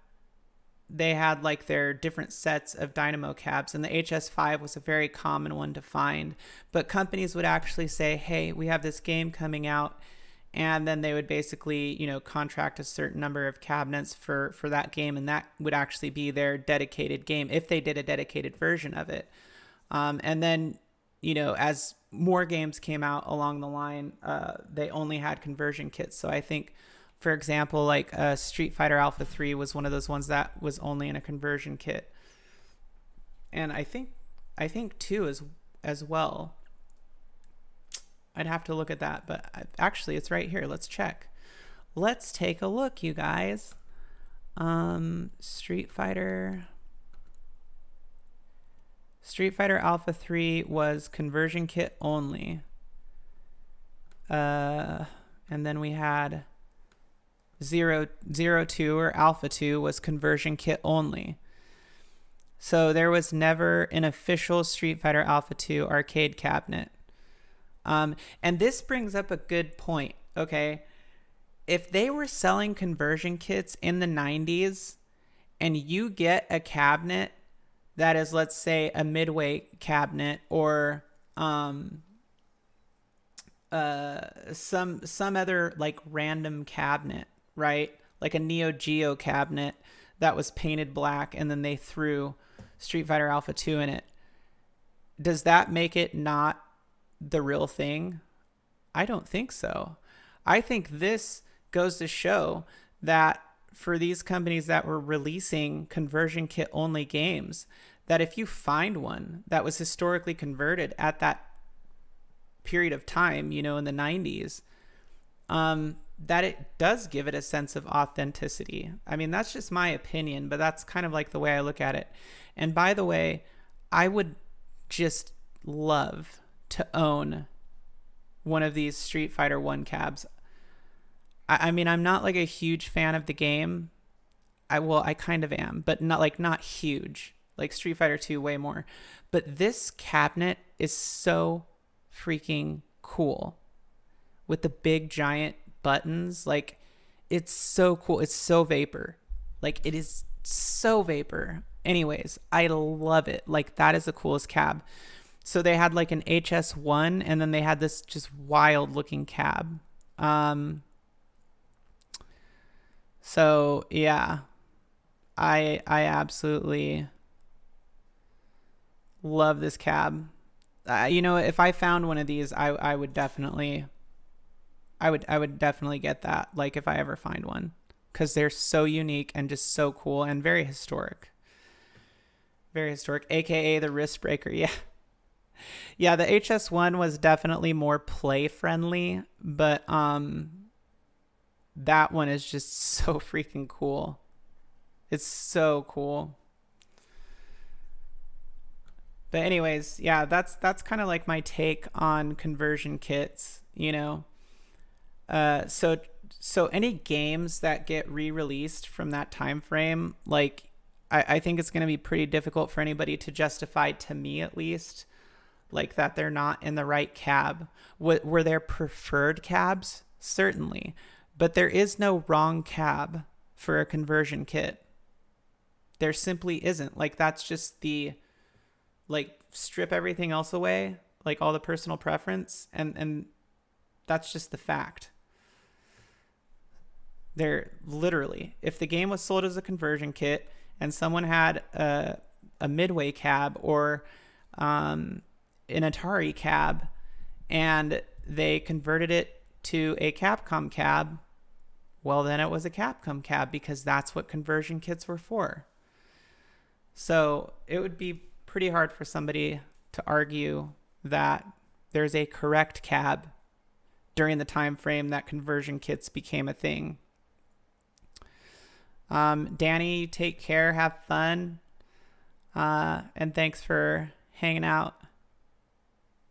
like their different sets of Dynamo cabs, and the HS5 was a very common one to find. But companies would actually say, hey, we have this game coming out, and then they would basically, you know, contract a certain number of cabinets for that game, and that would actually be their dedicated game if they did a dedicated version of it. And then, you know, as more games came out along the line, they only had conversion kits. So I think, for example, like Street Fighter Alpha 3 was one of those ones that was only in a conversion kit. And I think 2 as well. I'd have to look at that, but actually it's right here. Let's check. Let's take a look, you guys. Street Fighter Alpha 3 was conversion kit only. And then we had 02 or Alpha 2 was conversion kit only. So there was never an official Street Fighter Alpha 2 arcade cabinet. And this brings up a good point, okay? If they were selling conversion kits in the 90s and you get a cabinet that is, let's say, a midway cabinet or some other like random cabinet, right? Like a Neo Geo cabinet that was painted black and then they threw Street Fighter Alpha 2 in it. Does that make it not the real thing? I don't think so. I think this goes to show that for these companies that were releasing conversion kit only games, that if you find one that was historically converted at that period of time, you know, in the 90s, that it does give it a sense of authenticity. I mean, that's just my opinion, but that's kind of like the way I look at it. And by the way, I would just love to own one of these Street Fighter 1 cabs. I mean, I'm not like a huge fan of the game. I kind of am, but not huge. Like Street Fighter 2 way more. But this cabinet is so freaking cool with the big giant buttons. Like, it's so cool. It's so vapor. Like, it is so vapor. Anyways, I love it. Like, that is the coolest cab. So they had like an HS1 and then they had this just wild looking cab. So yeah, I absolutely Love this cab. If I found one of these, I would definitely get that, like, if I ever find one, because they're so unique and just so cool and very historic. Very historic, aka the wrist breaker. Yeah, the HS1 was definitely more play friendly, but that one is just so freaking cool. It's so cool. But anyways, yeah, that's kind of like my take on conversion kits, So any games that get re-released from that time frame, like, I think it's going to be pretty difficult for anybody to justify, to me at least, like, that they're not in the right cab. Were there preferred cabs? Certainly. But there is no wrong cab for a conversion kit. There simply isn't. Like, that's just strip everything else away, like all the personal preference, and that's just the fact. They're literally, if the game was sold as a conversion kit and someone had a Midway cab or an Atari cab and they converted it to a Capcom cab, well, then it was a Capcom cab, because that's what conversion kits were for. So it would be pretty hard for somebody to argue that there's a correct cab during the time frame that conversion kits became a thing. Danny, take care, have fun, and thanks for hanging out.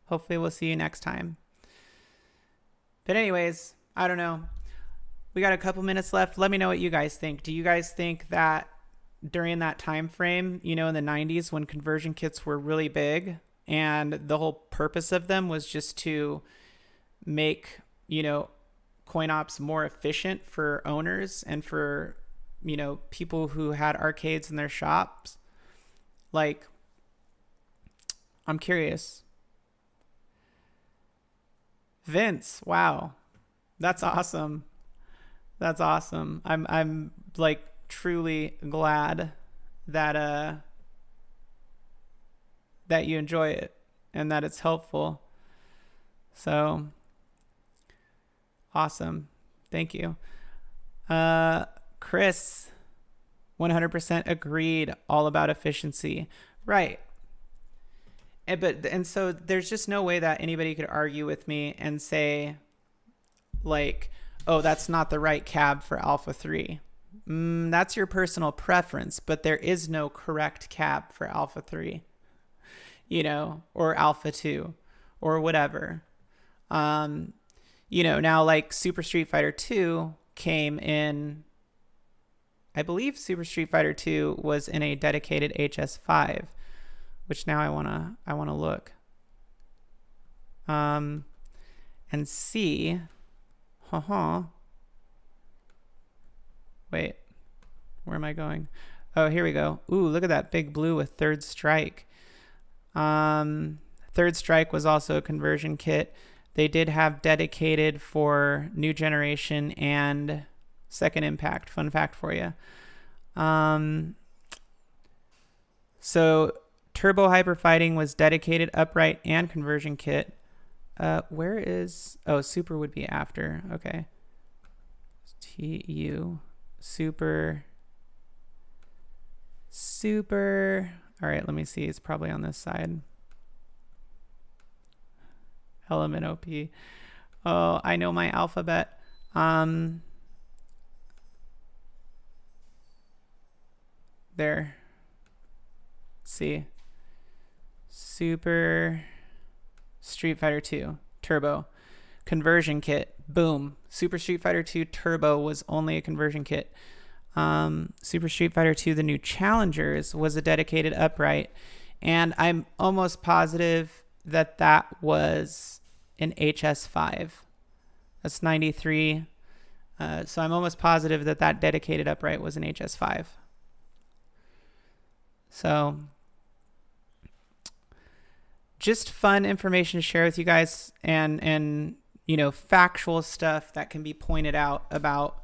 Hopefully we'll see you next time. But anyways, I don't know. We got a couple minutes left. Let me know what you guys think. Do you guys think that during that time frame, in the 90s, when conversion kits were really big and the whole purpose of them was just to make, coin ops more efficient for owners and for, people who had arcades in their shops? Like, I'm curious. Vince, wow. That's awesome. That's awesome. I'm like truly glad that that you enjoy it and that it's helpful. So awesome. Thank you. Chris, 100% agreed, all about efficiency. Right. And so there's just no way that anybody could argue with me and say, like, oh, that's not the right cab for Alpha 3. That's your personal preference, but there is no correct cab for Alpha 3, or Alpha 2 or whatever. Now, like, Super Street Fighter 2 came in, I believe Super Street Fighter 2 was in a dedicated HS5, which now I want to look and see. Wait, where am I going? Oh, here we go. Ooh, look at that big blue with Third Strike. Third Strike was also a conversion kit. They did have dedicated for New Generation and Second Impact. Fun fact for you. So Turbo Hyper Fighting was dedicated, upright, and conversion kit. Where is... Oh, Super would be after. Okay. TU. Super. All right, let me see. It's probably on this side. Element OP. Oh, I know my alphabet. There. Let's see. Super Street Fighter 2 Turbo conversion kit. Boom. Super Street Fighter 2 Turbo was only a conversion kit. Super Street Fighter 2 The New Challengers was a dedicated upright, and I'm almost positive that that was an HS5. That's 93. So I'm almost positive that that dedicated upright was an HS5. So just fun information to share with you guys, and factual stuff that can be pointed out about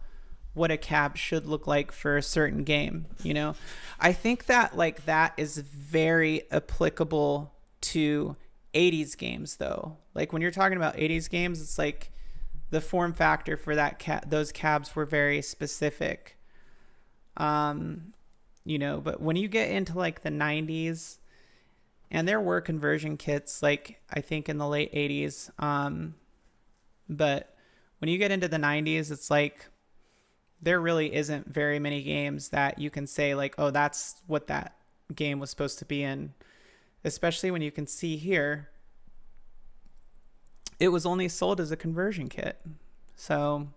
what a cab should look like for a certain game, you know. I think that like that is very applicable to 80s games though. Like when you're talking about 80s games, it's like the form factor for that those cabs were very specific. You know, but when you get into like the 90s, and there were conversion kits like I think in the late 80s, but when you get into the 90s, it's like there really isn't very many games that you can say like, oh, that's what that game was supposed to be in. Especially when you can see here, it was only sold as a conversion kit. So,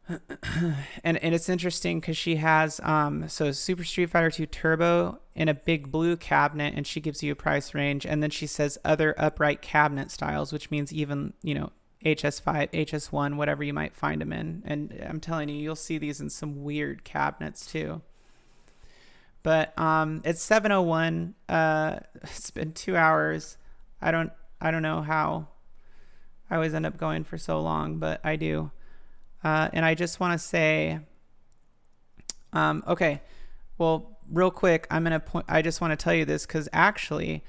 and it's interesting because she has, so Super Street Fighter 2 Turbo in a big blue cabinet, and she gives you a price range. And then she says other upright cabinet styles, which means even, you know, HS5, HS1, whatever you might find them in. And I'm telling you, you'll see these in some weird cabinets too. But it's 7:01. It's been 2 hours. I don't know how I always end up going for so long, but I do. And I just want to say, okay, well, real quick, I just want to tell you this because actually,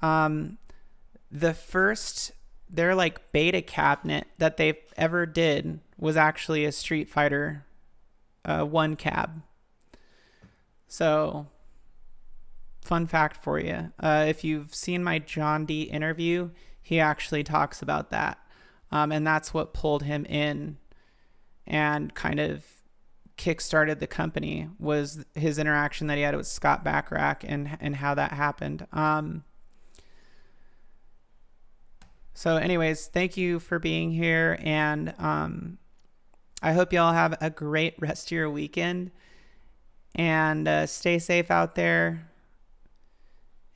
the first, their like beta cabinet that they ever did was actually a Street Fighter 1 cab. So, fun fact for you. If you've seen my John D interview, he actually talks about that. And that's what pulled him in and kind of kickstarted the company, was his interaction that he had with Scott Backrack and how that happened. So anyways, thank you for being here. And I hope y'all have a great rest of your weekend. And stay safe out there.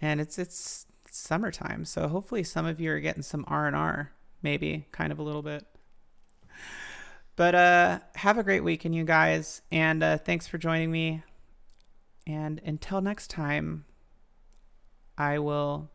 And it's summertime, so hopefully some of you are getting some R&R, maybe kind of a little bit. But have a great weekend, you guys, and thanks for joining me. And until next time, I will